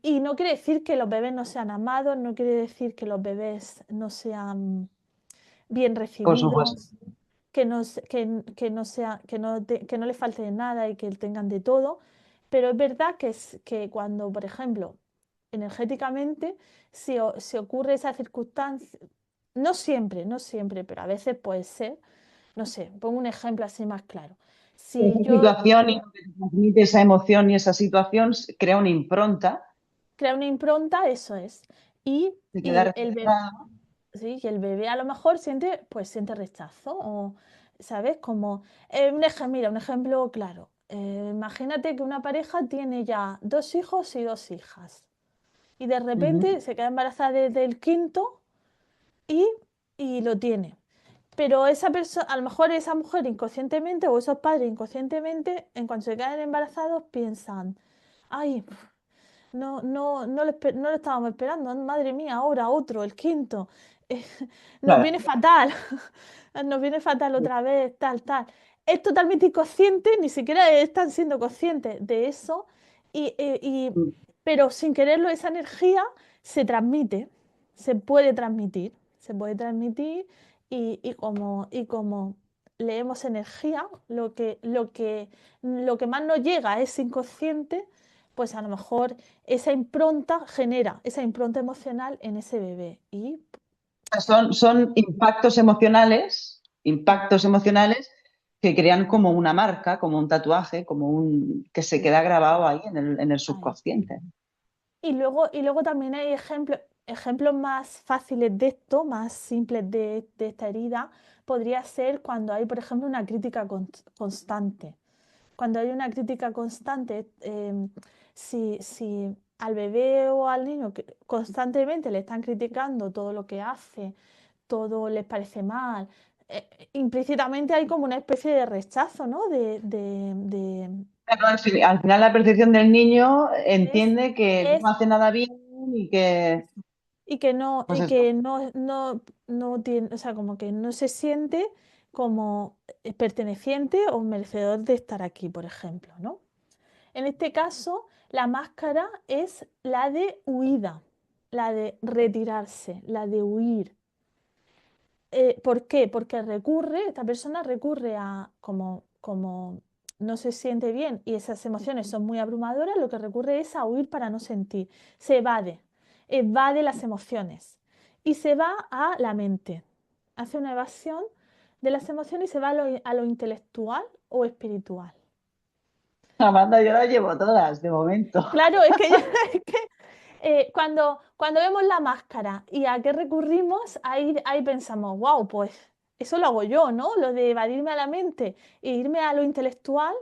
D: y no quiere decir que los bebés no sean amados, no quiere decir que los bebés no sean bien
C: Por supuesto.
D: recibidos, que no les falte de nada y que tengan de todo. Pero es verdad que cuando, por ejemplo, energéticamente, si ocurre esa circunstancia, no siempre, pero a veces puede ser, no sé, pongo un ejemplo así más claro. Si
C: Esa
D: yo
C: situación y lo que te transmite esa emoción y esa situación crea una impronta,
D: crea una impronta, eso es. Y,
C: se queda
D: y el bebé,
C: reflejada.
D: sí, y el bebé a lo mejor siente rechazo, o, ¿sabes? Como, mira, un ejemplo claro. Imagínate que una pareja tiene ya 2 hijos y 2 hijas. Y de
C: Ujú.
D: repente se queda embarazada desde el quinto y, y lo tiene. Pero esa persona, a lo mejor esa mujer inconscientemente o esos padres inconscientemente, en cuanto se quedan embarazados, piensan, ay, no lo estábamos esperando, madre mía, ahora otro, el quinto. Eh, nos
C: Claro.
D: viene fatal, nos viene fatal otra vez, tal, tal. Es totalmente inconsciente, ni siquiera están siendo conscientes de eso, pero sin quererlo, esa energía se transmite, se puede transmitir y como leemos energía, lo que más nos llega es inconsciente, pues a lo mejor esa impronta genera esa impronta emocional en ese bebé. Y
C: Son impactos emocionales que crean como una marca, como un tatuaje, que se
D: sí,
C: queda grabado ahí en el
D: ahí.
C: subconsciente.
D: Y luego también hay ejemplos más fáciles de esto, más simples de esta herida, podría ser cuando hay, por ejemplo, una crítica constante. Cuando hay una crítica constante, si al bebé o al niño constantemente le están criticando todo lo que hace, todo les parece mal, implícitamente hay como una especie de rechazo, ¿no?
C: Claro, al final la percepción del niño
D: Es,
C: entiende que no
D: es
C: hace nada bien y que,
D: y que no,
C: pues eso,
D: no tiene, o sea, como que no se siente como perteneciente o merecedor de estar aquí, por ejemplo, ¿no? En este caso, la máscara es la de huida, la de retirarse, la de huir. ¿Por qué? Porque esta persona recurre a, como no se siente bien y esas emociones son muy abrumadoras, lo que recurre es a huir para no sentir. Se evade las emociones y se va a la mente. Hace una evasión de las emociones y se va a lo intelectual o espiritual.
C: Amanda, yo las llevo todas de momento.
D: Claro, es que cuando vemos la máscara y a qué recurrimos, ahí pensamos, wow, pues eso lo hago yo, ¿no? Lo de evadirme a la mente e irme a lo intelectual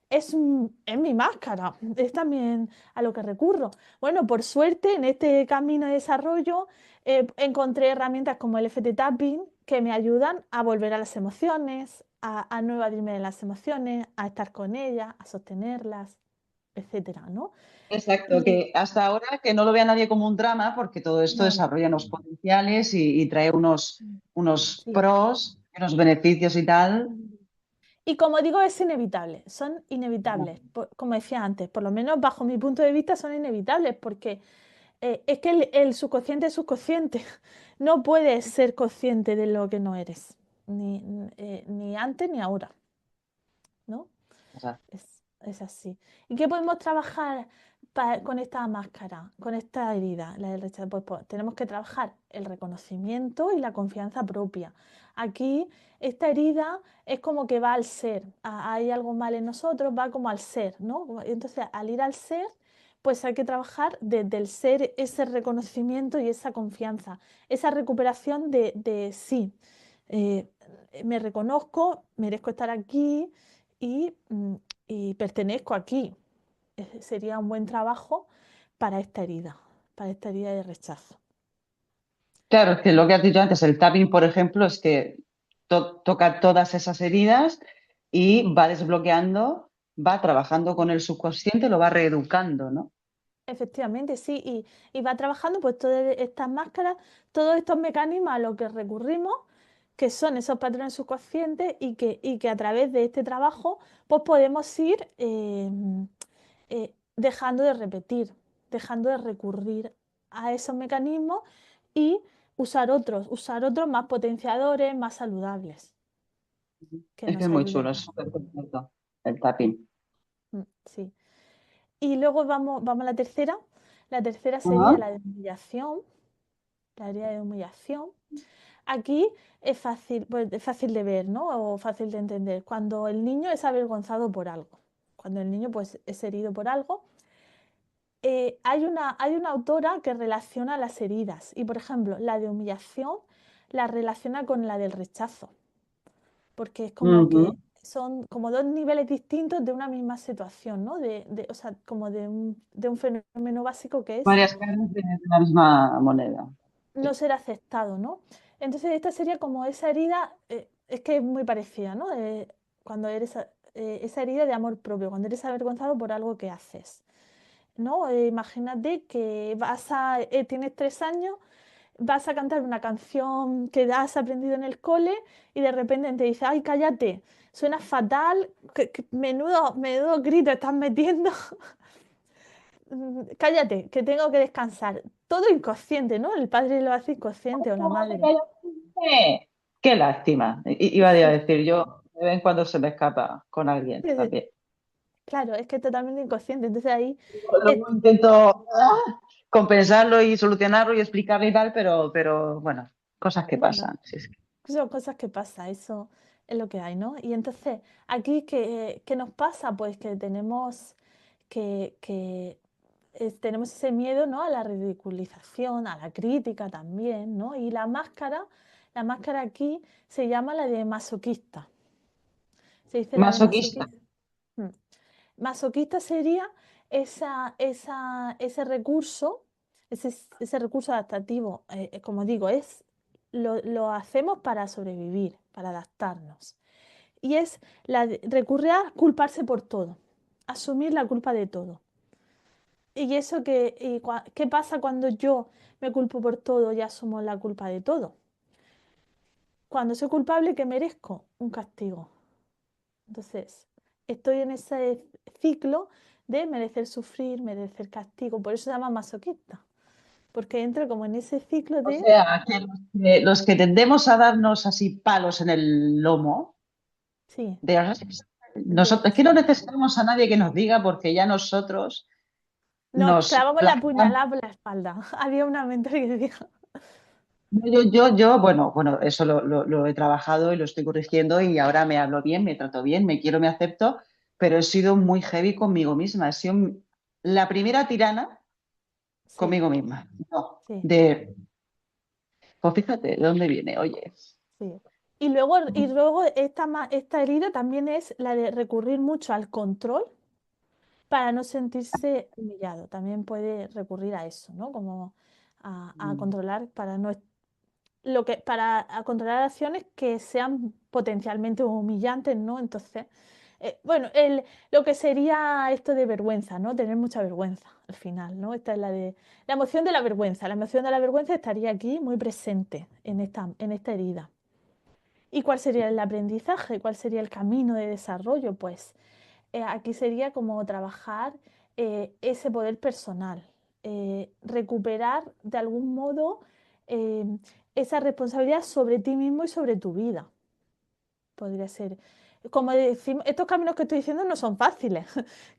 D: es mi máscara, es también a lo que recurro. Bueno, por suerte, en este camino de desarrollo encontré herramientas como el FT Tapping que me ayudan a volver a las emociones, a no evadirme de las emociones, a estar con ellas, a sostenerlas, etcétera, ¿no?
C: Exacto,
D: Y
C: que hasta ahora que no lo vea nadie como un drama, porque todo esto
D: no,
C: desarrolla unos potenciales y trae unos
D: sí.
C: pros, unos beneficios y tal.
D: Y como digo, es inevitable, son inevitables, como decía antes, por lo menos bajo mi punto de vista son inevitables, porque es que el subconsciente es subconsciente, no puedes ser consciente de lo que no eres, ni antes ni ahora, ¿no?
C: O sea,
D: Es así. ¿Y qué podemos trabajar con esta máscara, con esta herida, la del rechazo? Pues tenemos que trabajar el reconocimiento y la confianza propia. Aquí, esta herida es como que va al ser. Hay algo mal en nosotros, va como al ser, ¿no? Entonces, al ir al ser, pues hay que trabajar desde el ser ese reconocimiento y esa confianza, esa recuperación de sí. eh, Me reconozco, merezco estar aquí y y pertenezco aquí. Sería un buen trabajo para esta herida de rechazo.
C: claro, es que lo que has dicho antes, el tapping, por ejemplo, es que toca todas esas heridas y va desbloqueando, va trabajando con el subconsciente, lo va reeducando, ¿no?
D: Efectivamente, sí, y va trabajando pues todas estas máscaras, todos estos mecanismos a los que recurrimos, que son esos patrones subconscientes y que a través de este trabajo pues podemos ir dejando de repetir, dejando de recurrir a esos mecanismos y usar otros más potenciadores, más saludables, que
C: Es que
D: nos
C: es muy
D: ayuden
C: chulo, es
D: a...
C: súper completo el tapping.
D: Sí. Y luego vamos a la tercera. La tercera sería
C: Ajá.
D: la de humillación, la herida de humillación. Aquí es fácil, pues, es fácil de ver, ¿no? O fácil de entender. Cuando el niño es avergonzado por algo, cuando el niño pues, es herido por algo, hay una autora que relaciona las heridas y, por ejemplo, la de humillación la relaciona con la del rechazo, porque es como
C: Ujú.
D: que son como dos niveles distintos de una misma situación, ¿no? O sea, como de un fenómeno básico que es
C: Varias caras de la misma moneda.
D: no
C: Sí.
D: ser aceptado, ¿no? Entonces esta sería como esa herida, es que es muy parecida, ¿no? Cuando esa herida de amor propio, cuando eres avergonzado por algo que haces, ¿no? Imagínate que tienes 3 años, vas a cantar una canción que has aprendido en el cole y de repente te dice, ay, cállate, suena fatal, menudo grito estás metiendo. Cállate, que tengo que descansar. Todo inconsciente, ¿no? El padre lo hace inconsciente o la madre.
C: Qué lástima. Iba a decir yo, de vez en cuando se me escapa con alguien también.
D: Claro, es que es totalmente inconsciente. Entonces ahí,
C: Luego
D: es-
C: intento compensarlo y solucionarlo y explicarle y tal, pero bueno, cosas que
D: bueno,
C: pasan. Sí,
D: son cosas que pasan, eso es lo que hay, ¿no? Y entonces, aquí, ¿qué nos pasa? Pues que tenemos ese miedo, ¿no? A la ridiculización, a la crítica también, ¿no? Y la máscara aquí se llama la de masoquista. Se dice la de
C: masoquista.
D: masoquista. Mm. Masoquista sería ese recurso, ese recurso adaptativo, como digo, lo hacemos para sobrevivir, para adaptarnos. Y es recurrir a culparse por todo, asumir la culpa de todo. ¿Y eso qué pasa cuando yo me culpo por todo y asumo la culpa de todo? Cuando soy culpable, ¿qué merezco? Un castigo. Entonces, estoy en ese ciclo de merecer sufrir, merecer castigo. Por eso se llama masoquista, porque entro como en ese ciclo
C: O
D: de...
C: sea, que los que tendemos a darnos así palos en el lomo,
D: Sí,
C: de,
D: de,
C: nosotros, es que no necesitamos a nadie que nos diga porque ya nosotros
D: nos
C: nos
D: clavamos la
C: plantamos.
D: puñalada por la espalda. Había una mentor que decía,
C: Bueno, eso lo he trabajado y lo estoy corrigiendo y ahora me hablo bien, me trato bien, me quiero, me acepto, pero he sido muy heavy conmigo misma. He sido la primera tirana
D: sí,
C: conmigo misma. No,
D: sí,
C: pues fíjate, ¿de dónde viene? Oye.
D: sí. Y luego esta herida también es la de recurrir mucho al control para no sentirse humillado. También puede recurrir a eso, ¿no? Como a controlar para no para controlar acciones que sean potencialmente humillantes, ¿no? Entonces, bueno, lo que sería esto de vergüenza, ¿no? Tener mucha vergüenza al final, ¿no? Esta es la emoción de la vergüenza. La emoción de la vergüenza estaría aquí muy presente en esta herida. ¿Y cuál sería el aprendizaje? ¿Cuál sería el camino de desarrollo? Pues aquí sería como trabajar ese poder personal, recuperar de algún modo eh, esa responsabilidad sobre ti mismo y sobre tu vida. Podría ser. Como decimos, estos caminos que estoy diciendo no son fáciles,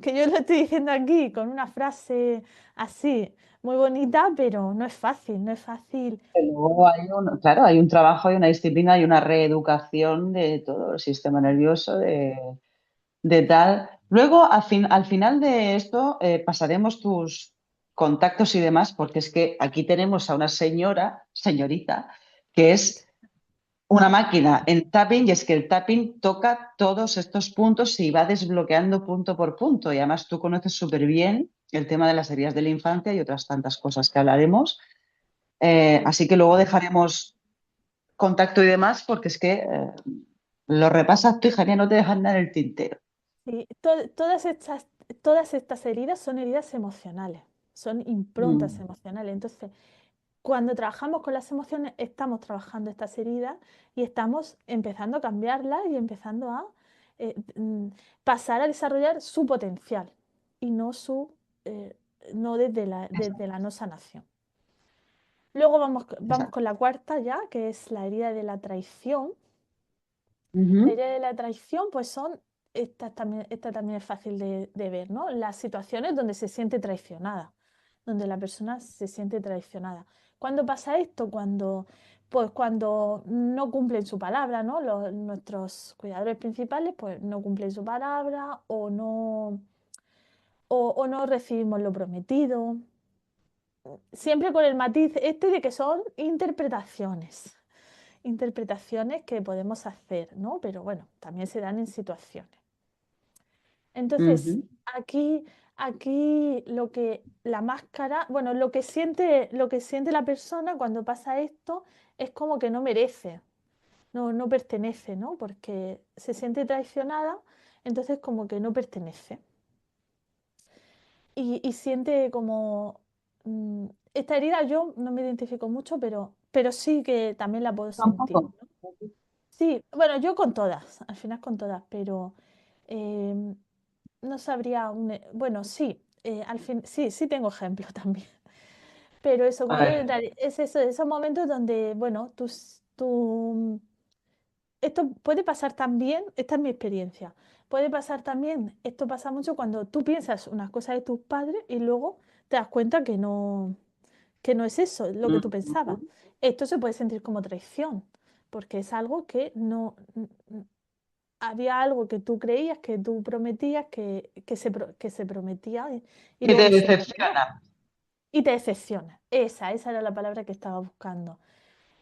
D: que yo lo estoy diciendo aquí con una frase así, muy bonita, pero no es fácil, no es fácil.
C: Luego claro, hay un trabajo, hay una disciplina, hay una reeducación de todo el sistema nervioso, de tal. Luego, al final de esto, pasaremos tus contactos y demás, porque es que aquí tenemos a una señorita, que es una máquina en tapping, y es que el tapping toca todos estos puntos y va desbloqueando punto por punto. Y además tú conoces súper bien el tema de las heridas de la infancia y otras tantas cosas que hablaremos. Así que luego dejaremos contacto y demás, porque es que lo repasas tú, hija mía, no te dejan nada en el tintero.
D: Sí, todas estas heridas son heridas emocionales, son improntas
C: Mm.
D: emocionales. Entonces, cuando trabajamos con las emociones, estamos trabajando estas heridas y estamos empezando a cambiarlas y empezando a eh, mm, pasar a desarrollar su potencial y eh, no desde la no sanación. Luego vamos
C: Exacto.
D: con la cuarta ya, que es la herida de la traición. La
C: Ujú.
D: herida de la traición, pues esta también es fácil de ver, ¿no? Las situaciones donde se siente traicionada, donde la persona se siente traicionada. ¿Cuándo pasa esto? Pues cuando no cumplen su palabra, ¿no? Nuestros cuidadores principales, pues no cumplen su palabra o no recibimos lo prometido. Siempre con el matiz este de que son interpretaciones que podemos hacer, ¿no? Pero bueno, también se dan en situaciones. Entonces,
C: Ujú.
D: aquí la máscara, bueno, lo que siente la persona cuando pasa esto es como que no merece, no pertenece, ¿no? Porque se siente traicionada, entonces como que no pertenece. Y siente como... esta herida yo no me identifico mucho, pero sí que también la puedo sentir.
C: Tampoco.
D: Sí, bueno, yo con todas, al final con todas, pero em, no sabría bueno, sí, al fin, sí, sí tengo ejemplos también. Pero eso,
C: A ver.
D: es eso, esos momentos donde, bueno, esto puede pasar también, esta es mi experiencia, puede pasar también, esto pasa mucho cuando tú piensas unas cosas de tus padres y luego te das cuenta que no es eso lo que tú pensabas.
C: Ujú.
D: Esto se puede sentir como traición, porque es algo que no, había algo que tú creías, que tú prometías, que se prometía y
C: Que
D: luego
C: te
D: no se cumplió.
C: decepciona.
D: Y te decepciona. Esa era la palabra que estaba buscando.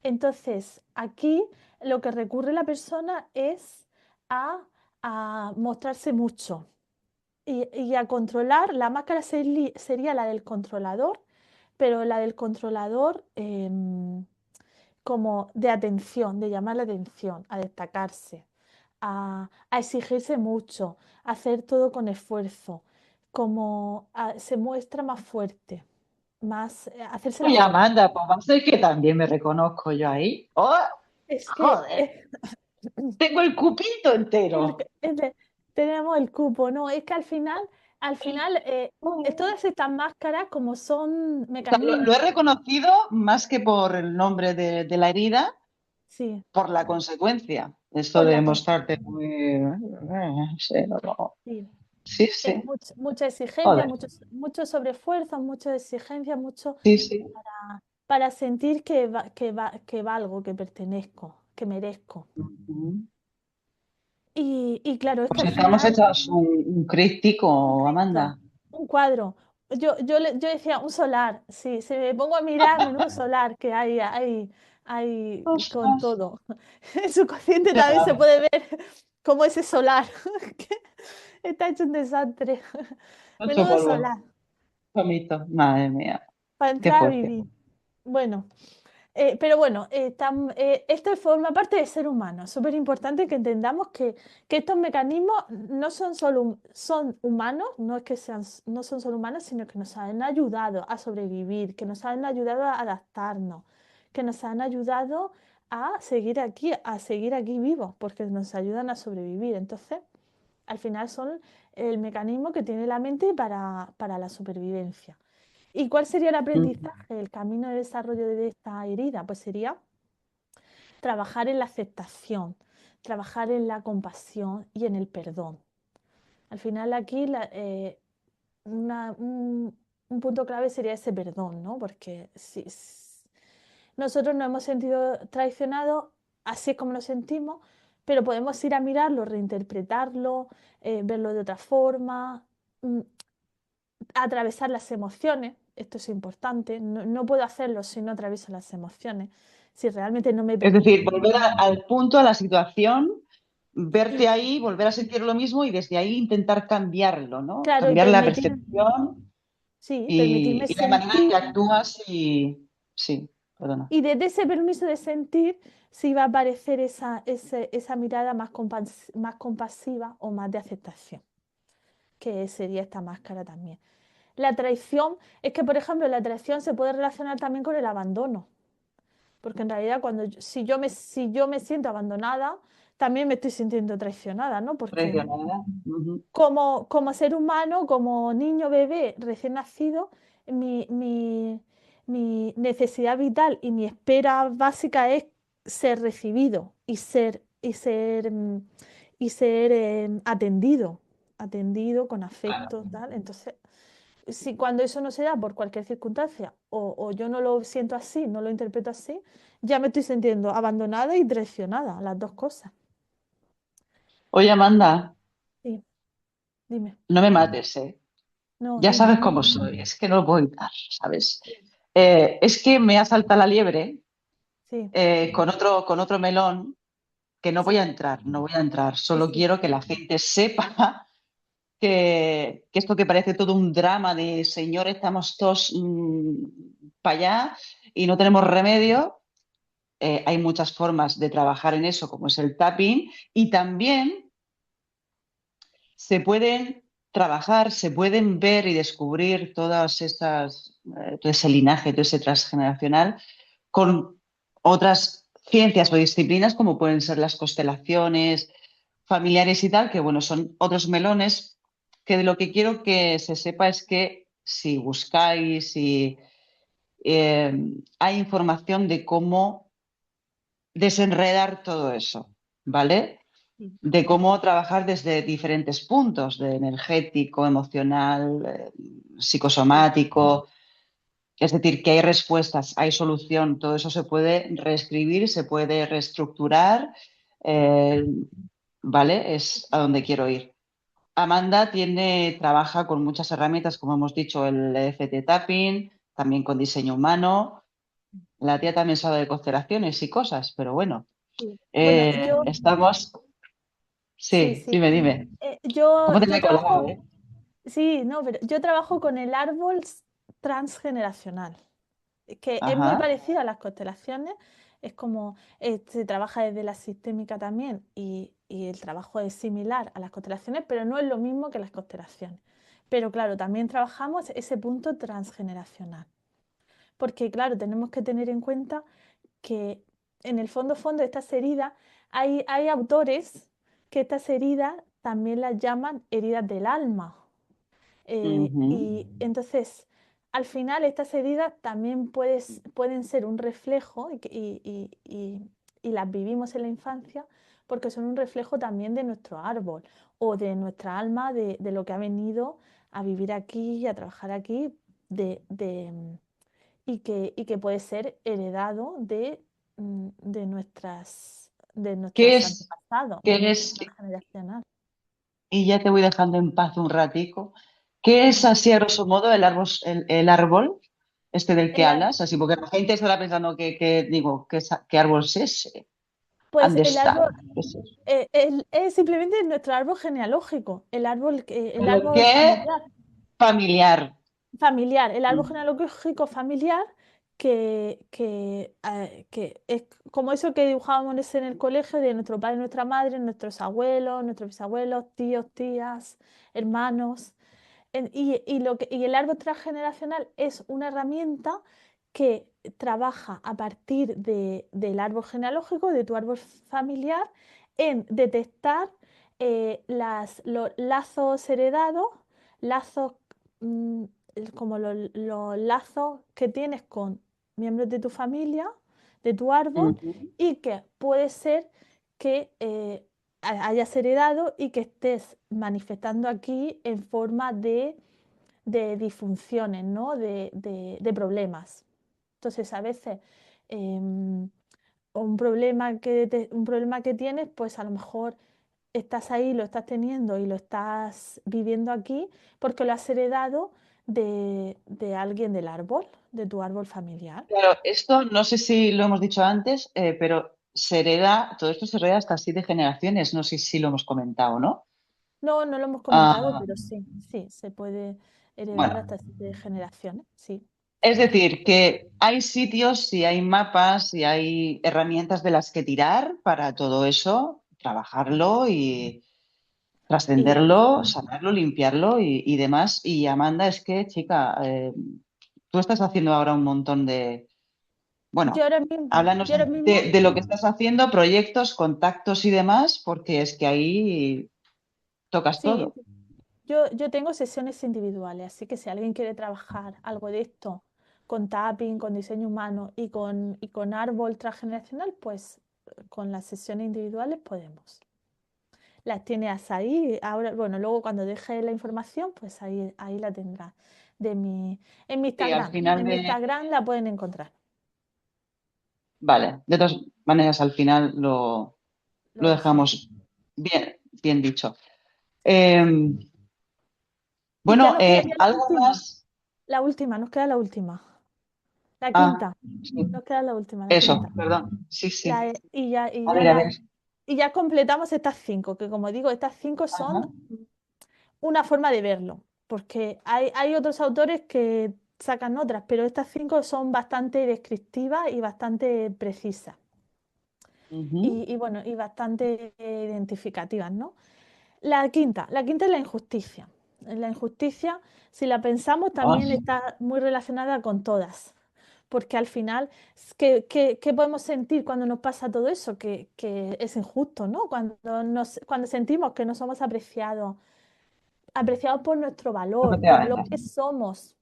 D: Entonces, aquí lo que recurre la persona es a, a mostrarse mucho y a controlar. La máscara sería la del controlador, pero la del controlador como de atención, de llamar la atención, a destacarse, a exigirse mucho, a hacer todo con esfuerzo, se muestra más fuerte, más hacerse la
C: Oye,
D: fuerte.
C: Amanda, pues va a ser que también me reconozco yo ahí. ¡Oh!
D: Es que
C: Joder, tengo el cupito
D: el-
C: entero.
D: el- tenemos el cupo, ¿no? Es que al final todas estas máscaras, como son
C: O sea, lo
D: mecanismos,
C: he reconocido más que por el nombre de la herida,
D: sí,
C: por la consecuencia. Esto
D: por
C: de
D: la
C: mostrarte muy... sí,
D: sí,
C: sí, sí.
D: mucha exigencia,
C: Joder.
D: mucho sobreesfuerzo, mucha exigencia, mucho
C: Sí, sí.
D: para sentir que valgo, que pertenezco, que merezco.
C: Ujú.
D: Y claro, es que
C: Pues
D: al
C: estamos
D: final,
C: hechas un
D: un
C: críptico,
D: Cristo,
C: Amanda.
D: un cuadro. Yo decía un solar, sí, si me pongo a mirar, menudo solar que hay con
C: Ostras,
D: todo. En su cociente
C: qué
D: también se
C: rabia.
D: puede ver como ese solar, que está hecho un desastre.
C: Mucho
D: Menudo
C: polvo.
D: solar,
C: Vomito. Madre mía.
D: para
C: Qué
D: entrar a
C: fuerte.
D: vivir. Bueno. Pero bueno, esto forma parte del ser humano. Es súper importante que entendamos que estos mecanismos no son solo son humanos, no es que no son solo humanos, sino que nos han ayudado a sobrevivir, que nos han ayudado a adaptarnos, que nos han ayudado a seguir aquí vivos, porque nos ayudan a sobrevivir. Entonces, al final son el mecanismo que tiene la mente para la supervivencia. ¿Y cuál sería el
C: Mm.
D: aprendizaje, el camino de desarrollo de esta herida? Pues sería trabajar en la aceptación, trabajar en la compasión y en el perdón. Al final aquí una- un, un punto clave sería ese perdón, ¿no? Porque si nosotros nos hemos sentido traicionados, así es como nos sentimos, pero podemos ir a mirarlo, reinterpretarlo, verlo de otra forma, mm, atravesar las emociones, esto es importante, no puedo hacerlo si no atravieso las emociones, si realmente no me
C: Es decir,
D: permito.
C: volver al punto, a la situación, verte
D: Sí,
C: ahí, volver a sentir lo mismo y desde ahí intentar cambiarlo, ¿no?
D: claro, y
C: Cambiar la percepción
D: sí, permitirme
C: y la manera en
D: sentir,
C: que actúas y... Sí, perdona.
D: y desde ese permiso de sentir, sí va a aparecer esa mirada más compasiva o más de aceptación, que sería esta máscara también. La traición, es que por ejemplo la traición se puede relacionar también con el abandono. Porque en realidad si yo me siento abandonada, también me estoy sintiendo traicionada, ¿no? Porque
C: Traicionada. Ujú.
D: como ser humano, como niño bebé recién nacido, mi, mi- mi necesidad vital y mi espera básica es ser recibido y ser atendido con afecto, tal. Entonces, si cuando eso no se da por cualquier circunstancia o yo no lo siento así, no lo interpreto así, ya me estoy sintiendo abandonada y traicionada, las dos cosas.
C: Oye, Amanda,
D: Sí, dime.
C: no me mates, ¿eh?
D: No,
C: Ya
D: dime.
C: sabes cómo soy, es que no lo puedo evitar, ¿sabes? Es que me ha saltado la liebre
D: Sí,
C: con otro melón que no voy
D: sí,
C: a entrar, no voy a entrar.
D: sí,
C: Solo
D: sí.
C: quiero que la gente sepa que esto que parece todo un drama de señor, estamos todos para allá y no tenemos remedio. Hay muchas formas de trabajar en eso, como es el tapping, y también se pueden trabajar, se pueden ver y descubrir todas estas, todo ese linaje, todo ese transgeneracional con otras ciencias o disciplinas como pueden ser las constelaciones familiares y tal, que bueno, son otros melones que de lo que quiero que se sepa es que si buscáis, si hay información de cómo desenredar todo eso, ¿vale?
D: Sí.
C: De cómo trabajar desde diferentes puntos, de energético, emocional,
D: Sí.
C: psicosomático. Es decir, que hay respuestas, hay solución, todo eso se puede reescribir, se puede reestructurar, eh, ¿vale? Es a donde quiero ir. Amanda trabaja con muchas herramientas, como hemos dicho, el EFT Tapping, también con diseño humano. La tía también sabe de constelaciones y cosas, pero bueno,
D: Sí. Bueno, yo,
C: estamos...
D: sí,
C: Sí,
D: sí.
C: dime, dime.
D: Yo,
C: ¿Cómo te me
D: yo
C: he colado,
D: trabajo,
C: eh?
D: sí, no, pero yo trabajo con el árbol transgeneracional. que es muy
C: Ajá.
D: parecido a las constelaciones, es como se trabaja desde la sistémica también y el trabajo es similar a las constelaciones, pero no es lo mismo que las constelaciones. Pero claro, también trabajamos ese punto transgeneracional, porque claro, tenemos que tener en cuenta que en el fondo estas heridas, hay autores que estas heridas también las llaman heridas del alma.
C: Ujú.
D: Y entonces, al final, estas heridas también pueden ser un reflejo y las vivimos en la infancia porque son un reflejo también de nuestro árbol o de nuestra alma, de lo que ha venido a vivir aquí y a trabajar aquí y que puede ser heredado de
C: ¿Qué
D: nuestros
C: es,
D: antepasados, de
C: qué
D: nuestro
C: es,
D: transgeneracional.
C: y ya te voy dejando en paz un ratico, qué es
D: Venga.
C: así a grosso modo el árbol este del que
D: El ar-
C: hablas? Así, porque la gente estará pensando digo, ¿qué árbol es ese?
D: pues
C: ¿Dónde
D: el
C: está?
D: árbol
C: ¿Qué es eso?
D: es simplemente nuestro árbol genealógico, el
C: Pero
D: árbol
C: qué
D: familiar.
C: familiar.
D: El árbol
C: Mm,
D: genealógico familiar que es como eso que dibujábamos en el colegio de nuestro padre, nuestra madre, nuestros abuelos, nuestros bisabuelos, tíos, tías, hermanos. Y el árbol transgeneracional es una herramienta que trabaja a partir del árbol genealógico, de tu árbol familiar, en detectar los lazos heredados, lazos mm, como los lazos que tienes con miembros de tu familia, de tu árbol,
C: ujú.
D: y que puede ser que hayas heredado y que estés manifestando aquí en forma de disfunciones, ¿no? De problemas. Entonces, a veces un problema que tienes, pues a lo mejor estás ahí, lo estás teniendo y lo estás viviendo aquí porque lo has heredado de alguien del árbol, de tu árbol familiar.
C: Claro, esto no sé si lo hemos dicho antes, pero todo esto se hereda hasta así de generaciones, no sé si lo hemos comentado, ¿no?
D: No, no lo hemos comentado,
C: Ah,
D: pero sí, sí, se puede heredar
C: bueno,
D: hasta 7 generaciones, sí.
C: es decir, que hay sitios y hay mapas y hay herramientas de las que tirar para todo eso, trabajarlo y
D: Y
C: trascenderlo, sanarlo, limpiarlo y demás. Y Amanda, es que, chica, tú estás haciendo ahora un montón de,
D: yo
C: bueno,
D: ahora mismo,
C: háblanos
D: yo ahora mismo,
C: de lo que estás haciendo, proyectos, contactos y demás, porque es que ahí tocas
D: sí,
C: todo.
D: yo tengo sesiones individuales, así que si alguien quiere trabajar algo de esto con tapping, con diseño humano y con árbol transgeneracional, pues con las sesiones individuales podemos. Las tienes ahí, ahora, bueno, luego cuando deje la información, pues ahí la tendrás en mi
C: Sí, al
D: Instagram.
C: final
D: En mi
C: de...
D: Instagram la pueden encontrar.
C: Vale, de todas maneras, al final
D: Lo
C: lo
D: dejo.
C: dejamos bien, bien dicho. Eh,
D: Y ya
C: bueno,
D: nos queda ya la
C: algo
D: última.
C: más.
D: La última, nos queda la última. La
C: Ah,
D: quinta.
C: sí,
D: Nos queda la última, la
C: eso,
D: quinta.
C: perdón. Sí, sí.
D: Y
C: A
D: ya
C: ver, a ver.
D: completamos estas 5, que como digo, estas 5 son
C: Ajá.
D: una forma de verlo, porque hay otros autores que sacan otras, pero estas 5 son bastante descriptivas y bastante precisas.
C: Ujú.
D: Y bueno, y bastante identificativas, ¿no? La quinta es la injusticia. La injusticia, si la pensamos,
C: Ah,
D: también está muy relacionada con todas, porque al final, ¿qué podemos sentir cuando nos pasa todo eso? Que es injusto, ¿no? Cuando sentimos que no somos apreciados por nuestro valor, por lo
C: efectivamente.
D: que somos.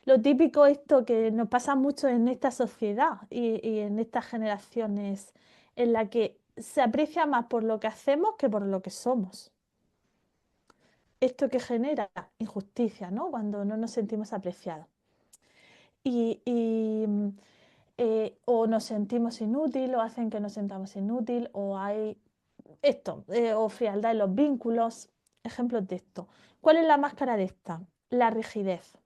D: Lo típico esto que nos pasa mucho en esta sociedad y en estas generaciones en la que se aprecia más por lo que hacemos que por lo que somos. Esto que genera injusticia, ¿no? Cuando no nos sentimos apreciados. O nos sentimos inútil, o hacen que nos sentamos inútil, o hay esto, o frialdad en los vínculos. Ejemplos de esto. ¿Cuál es la máscara de esta? La rigidez.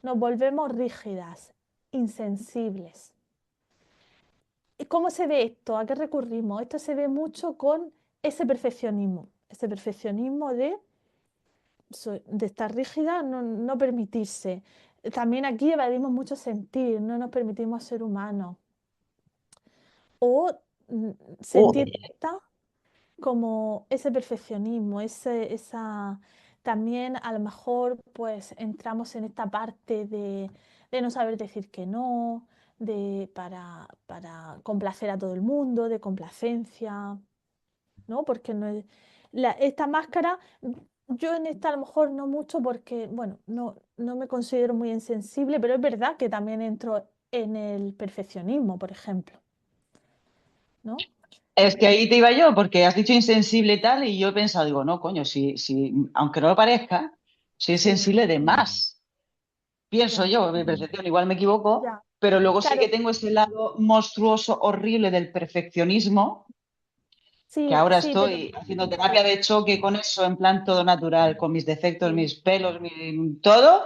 D: Nos volvemos rígidas, insensibles. ¿Y cómo se ve esto? ¿A qué recurrimos? Esto se ve mucho con ese perfeccionismo de estar rígida, no permitirse. también aquí evadimos mucho sentir, no nos permitimos ser humanos. O mm, se
C: Uy,
D: etiqueta como ese perfeccionismo, también a lo mejor pues entramos en esta parte de no saber decir que no, para complacer a todo el mundo, de complacencia, ¿no? Porque no es, esta máscara, yo en esta a lo mejor no mucho porque, bueno, no me considero muy insensible, pero es verdad que también entro en el perfeccionismo, por ejemplo, ¿no?
C: es que ahí te iba yo, porque has dicho insensible y tal, y yo he pensado, digo, no, coño, si, aunque no lo parezca, soy
D: Sí,
C: sensible de más. Pienso
D: ya,
C: yo, mi percepción, igual me equivoco,
D: ya.
C: pero luego sí que
D: Claro,
C: tengo ese lado monstruoso, horrible del perfeccionismo, que
D: sí,
C: ahora
D: sí, pero
C: estoy haciendo terapia de choque con eso, en plan todo natural, con mis defectos,
D: sí,
C: mis pelos, todo,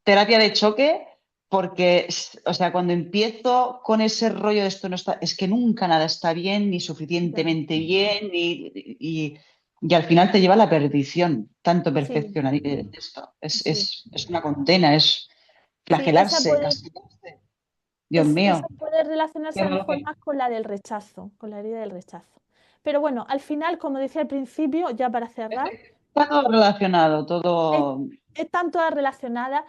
C: terapia de choque, porque, o sea, cuando empiezo con ese rollo de esto no está, es que nunca nada está bien, ni
D: ya,
C: suficientemente bien, y al final te lleva a la perdición, tanto
D: sí,
C: perfeccionar esto.
D: sí.
C: Es una condena, es
D: Sí,
C: flagelarse, castigarse. Dios
D: esa
C: mío,
D: puede relacionarse
C: qué
D: a lo
C: malo
D: mejor
C: que
D: más con la del rechazo, con la herida del rechazo. Pero bueno, al final, como decía al principio, ya para cerrar,
C: está todo relacionado,
D: es-
C: todo.
D: están todas relacionadas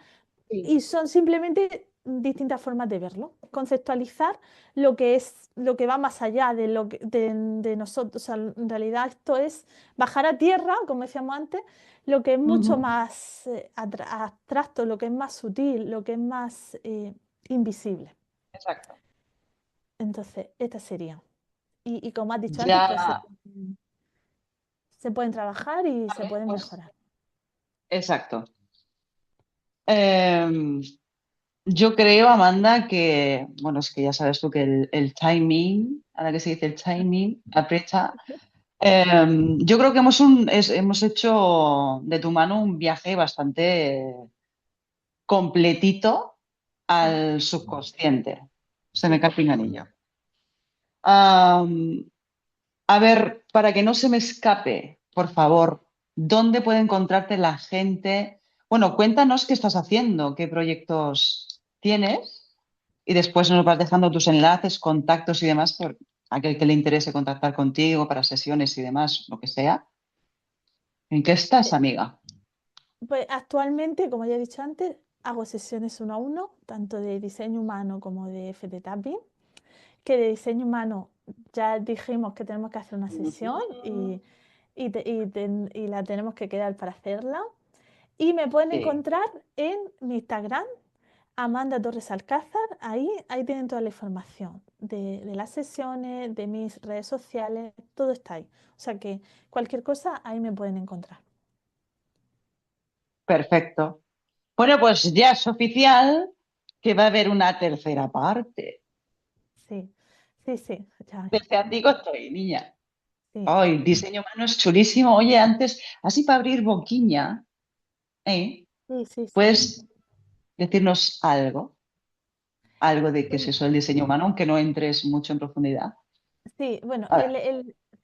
C: Sí.
D: y son simplemente distintas formas de verlo. Conceptualizar lo que es, lo que va más allá de nosotros. O sea, en realidad esto es bajar a tierra, como decíamos antes, lo que es mucho
C: Ujú.
D: más abstracto, lo que es más sutil, lo que es más invisible.
C: Exacto.
D: Entonces, esta sería. Y como has dicho antes, pues
C: Ya,
D: se pueden trabajar y se
C: vale,
D: pueden
C: pues,
D: mejorar.
C: exacto. Em, yo creo, Amanda, que, bueno, es que ya sabes tú que el timing, ahora que se dice el timing, aprieta. Yo creo que hemos hecho de tu mano un viaje bastante completito
D: Sí,
C: al subconsciente. Se me
D: sí.
C: cae el pinganillo. Am, a ver, para que no se me escape, por favor, ¿dónde puede encontrarte la gente? Bueno, cuéntanos qué estás haciendo, qué proyectos tienes y después nos vas dejando tus enlaces, contactos y demás por aquel que le interese contactar contigo para sesiones y demás, lo que sea. ¿En qué estás,
D: Eh,
C: amiga?
D: Pues actualmente, como ya he dicho antes, hago sesiones uno a uno, tanto de diseño humano como de FT Tapping, que de diseño humano ya dijimos que tenemos que hacer una sesión y la tenemos que quedar para hacerla. Y me pueden
C: Sí,
D: encontrar en mi Instagram, Amanda Torres Alcázar, ahí tienen toda la información de las sesiones, de mis redes sociales, todo está ahí. O sea que cualquier cosa ahí me pueden encontrar.
C: perfecto. Bueno, pues ya es oficial que va a haber una tercera parte.
D: Sí, sí, sí, ya,
C: Deseando estoy, niña.
D: sí,
C: Ay, diseño humano es chulísimo. Oye, antes, así para abrir boquiña, ¿eh?
D: sí, sí, sí.
C: ¿Puedes decirnos algo? Algo de qué es
D: Bueno,
C: eso el diseño humano, aunque no entres mucho en profundidad.
D: sí, bueno,
C: A ver,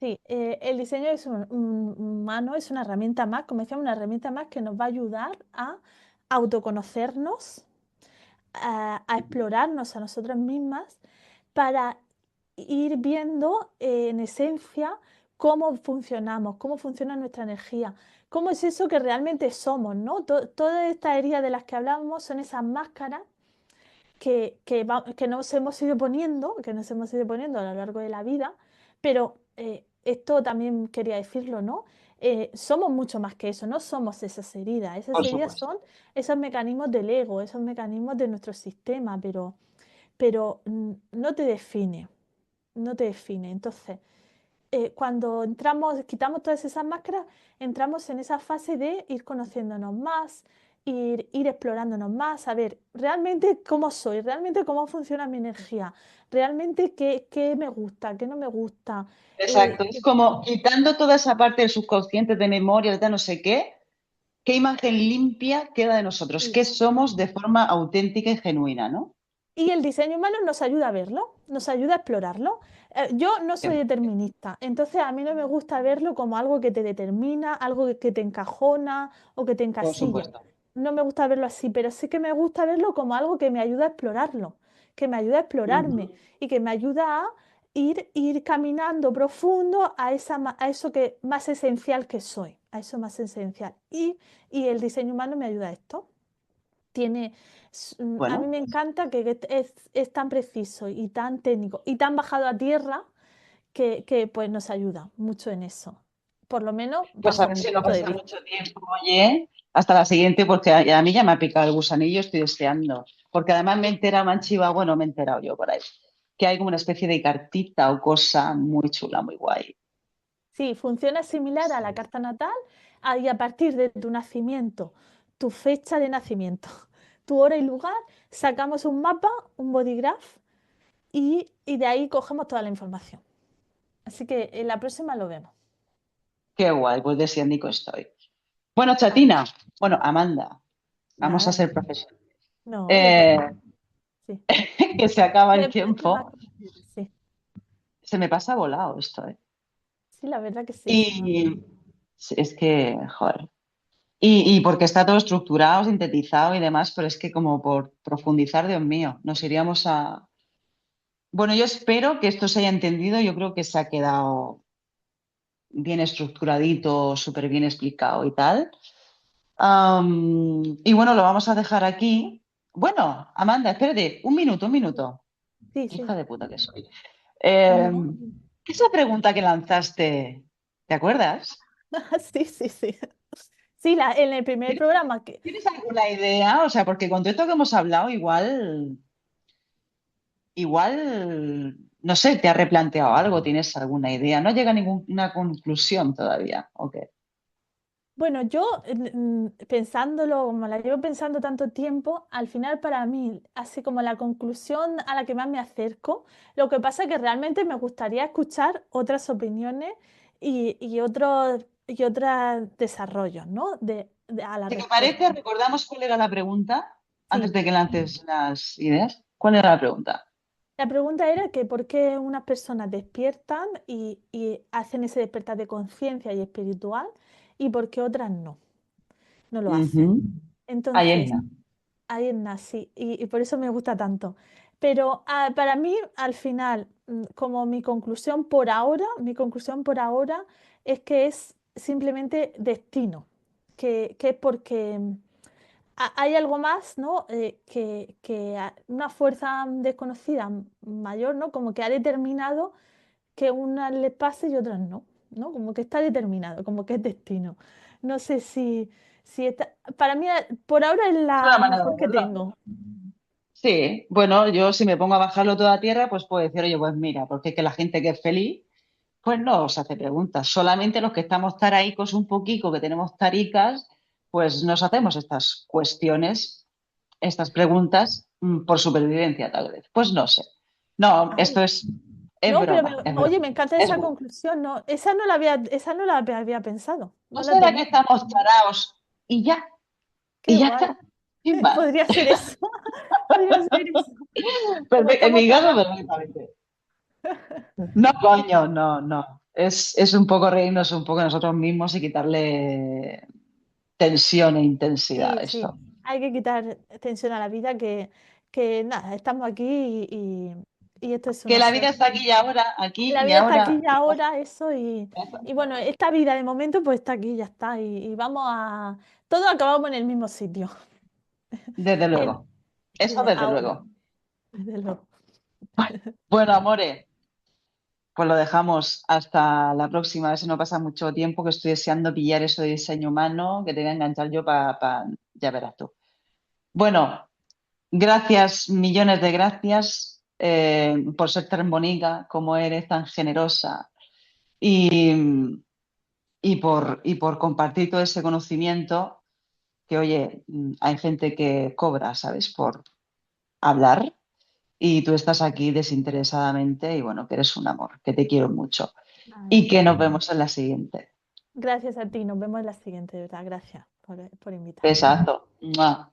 D: el diseño es humano, es una herramienta más, como decíamos, una herramienta más que nos va a ayudar a autoconocernos, a explorarnos a nosotras mismas para ir viendo en esencia cómo funcionamos, cómo funciona nuestra energía, cómo es eso que realmente somos, ¿no? Todas estas heridas de las que hablamos son esas máscaras que nos hemos ido poniendo a lo largo de la vida, pero esto también quería decirlo, ¿no? Somos mucho más que eso, no somos esas
C: por
D: heridas
C: supuesto.
D: son esos mecanismos del ego, esos mecanismos de nuestro sistema, pero no te define, no te define. Entonces, cuando entramos, quitamos todas esas máscaras, entramos en esa fase de ir conociéndonos más, ir explorándonos más, saber realmente cómo soy, realmente cómo funciona mi energía, realmente qué me gusta, qué no me gusta.
C: Exacto. Es como quitando toda esa parte del subconsciente, de memoria, de tal no sé qué, ¿qué imagen limpia queda de nosotros?
D: Sí.
C: ¿Qué somos de forma auténtica y genuina, ¿no?
D: Y el diseño humano nos ayuda a verlo, nos ayuda a explorarlo. Yo no soy determinista, entonces a mí no me gusta verlo como algo que te determina, algo que te encajona o que te
C: Por
D: encasilla.
C: supuesto.
D: no me gusta verlo así, pero sí que me gusta verlo como algo que me ayuda a explorarlo, que me ayuda a explorarme
C: Ujú.
D: y que me ayuda a ir caminando profundo a, a eso que más esencial que soy, a eso más esencial. Y el diseño humano me ayuda a esto. A mí
C: Bueno,
D: me encanta que es tan preciso y tan técnico y tan bajado a tierra que pues nos ayuda mucho en eso, por lo menos
C: pues a
D: bajo
C: ver
D: mi
C: si no
D: punto de
C: pasa
D: vista.
C: mucho tiempo, oye, hasta la siguiente, porque a mí ya me ha picado el gusanillo, estoy deseando. Porque además me he enterado, me han chivado, bueno, me he enterado yo por ahí, que hay como una especie de cartita o cosa muy chula, muy guay.
D: Sí, funciona similar a la carta natal y a partir de tu nacimiento, tu fecha de nacimiento, tu hora y lugar, sacamos un mapa, un bodygraph y de ahí cogemos toda la información. Así que en la próxima lo vemos.
C: Qué guay, pues deseando estoy. Bueno,
D: Ah,
C: Chatina, bueno, Amanda, vamos a
D: nada,
C: ser profesionales.
D: no, lo que
C: Eh,
D: sí.
C: que se acaba el
D: Me parece más
C: tiempo.
D: que sí,
C: Se me pasa volado esto, ¿eh?
D: sí, la verdad que sí.
C: Y es que, joder. Y porque está todo estructurado, sintetizado y demás, pero es que como por profundizar, Dios mío, nos iríamos a... Bueno, yo espero que esto se haya entendido, yo creo que se ha quedado bien estructuradito, súper bien explicado y tal. Y bueno, lo vamos a dejar aquí. Bueno, Amanda, espérate, un minuto, un minuto.
D: Sí,
C: Hija
D: sí.
C: de puta que soy. Eh,
D: No.
C: esa pregunta que lanzaste, ¿te acuerdas?
D: Sí, sí, sí. Sí, en el primer programa que
C: ¿Tienes alguna idea? O sea, porque con todo esto que hemos hablado, igual, no sé, te has replanteado algo, tienes alguna idea. No llega a ninguna conclusión todavía. Ok.
D: bueno, yo pensándolo, como la llevo pensando tanto tiempo, al final para mí, así como la conclusión a la que más me acerco, lo que pasa es que realmente me gustaría escuchar otras opiniones y otros desarrollos, ¿no? A la
C: Si te
D: respuesta.
C: parece, recordamos cuál era la pregunta antes
D: Sí,
C: de que lances las ideas. ¿Cuál era la pregunta?
D: la pregunta era que por qué unas personas despiertan y hacen ese despertar de conciencia y espiritual y por qué otras no lo hacen.
C: Ujú.
D: Entonces,
C: Allena.
D: ahí nací y por eso me gusta tanto. Pero para mí, al final, como mi conclusión por ahora es que es simplemente destino, que es porque hay algo más, ¿no? Que una fuerza desconocida mayor, ¿no? Como que ha determinado que unas les pase y otras ¿no? Como que está determinado, como que es destino. No sé si para mí, por ahora es
C: Es una
D: la
C: manera
D: mejor
C: de
D: que
C: verlo.
D: tengo.
C: Sí, bueno, yo si me pongo a bajarlo toda a tierra, pues puedo decir, oye, pues mira, porque es que la gente que es feliz, pues no os hace preguntas. Solamente los que estamos taraicos un poquito, que tenemos taricas, pues nos hacemos estas cuestiones, estas preguntas por supervivencia, tal vez. Pues no sé. No,
D: Ay,
C: esto es
D: no, pero
C: broma, es
D: oye,
C: broma.
D: me encanta
C: Es
D: esa
C: broma.
D: conclusión, ¿no? Esa no la había pensado,
C: ¿No
D: no la
C: será que
D: tenía.
C: estamos taraos
D: Qué
C: y ya
D: guay.
C: está? Sin más.
D: Podría ser eso. Podría ser eso. Como
C: En
D: estamos
C: mi caso,
D: tarados.
C: perfectamente. No, coño, no, no. Es un poco reírnos un poco de nosotros mismos y quitarle tensión e intensidad
D: Sí,
C: a
D: sí.
C: esto.
D: Hay que quitar tensión a la vida, que nada, estamos aquí y esto es
C: Que
D: una
C: la vida
D: suerte.
C: está aquí y ahora, aquí
D: La
C: y
D: vida está
C: ahora.
D: aquí y ahora, eso, y bueno, esta vida de momento pues está aquí, ya está, y vamos a... Todos acabamos en el mismo sitio,
C: Desde
D: en-
C: luego. Eso desde
D: ahora,
C: luego.
D: desde luego.
C: Bueno, amores, pues lo dejamos hasta la próxima. A ver si no pasa mucho tiempo que estoy deseando pillar eso de diseño humano, que te voy a enganchar yo para... Ya verás tú. Bueno, gracias, millones de gracias por ser tan bonita como eres, tan generosa y, y por compartir todo ese conocimiento que, oye, hay gente que cobra, ¿sabes? Por hablar y tú estás aquí desinteresadamente y bueno, que eres un amor, que te quiero mucho
D: Nada,
C: y que nos vemos en la siguiente.
D: gracias a ti, nos vemos en la siguiente, de verdad, gracias por invitarme.
C: Besazo. ¡Mua!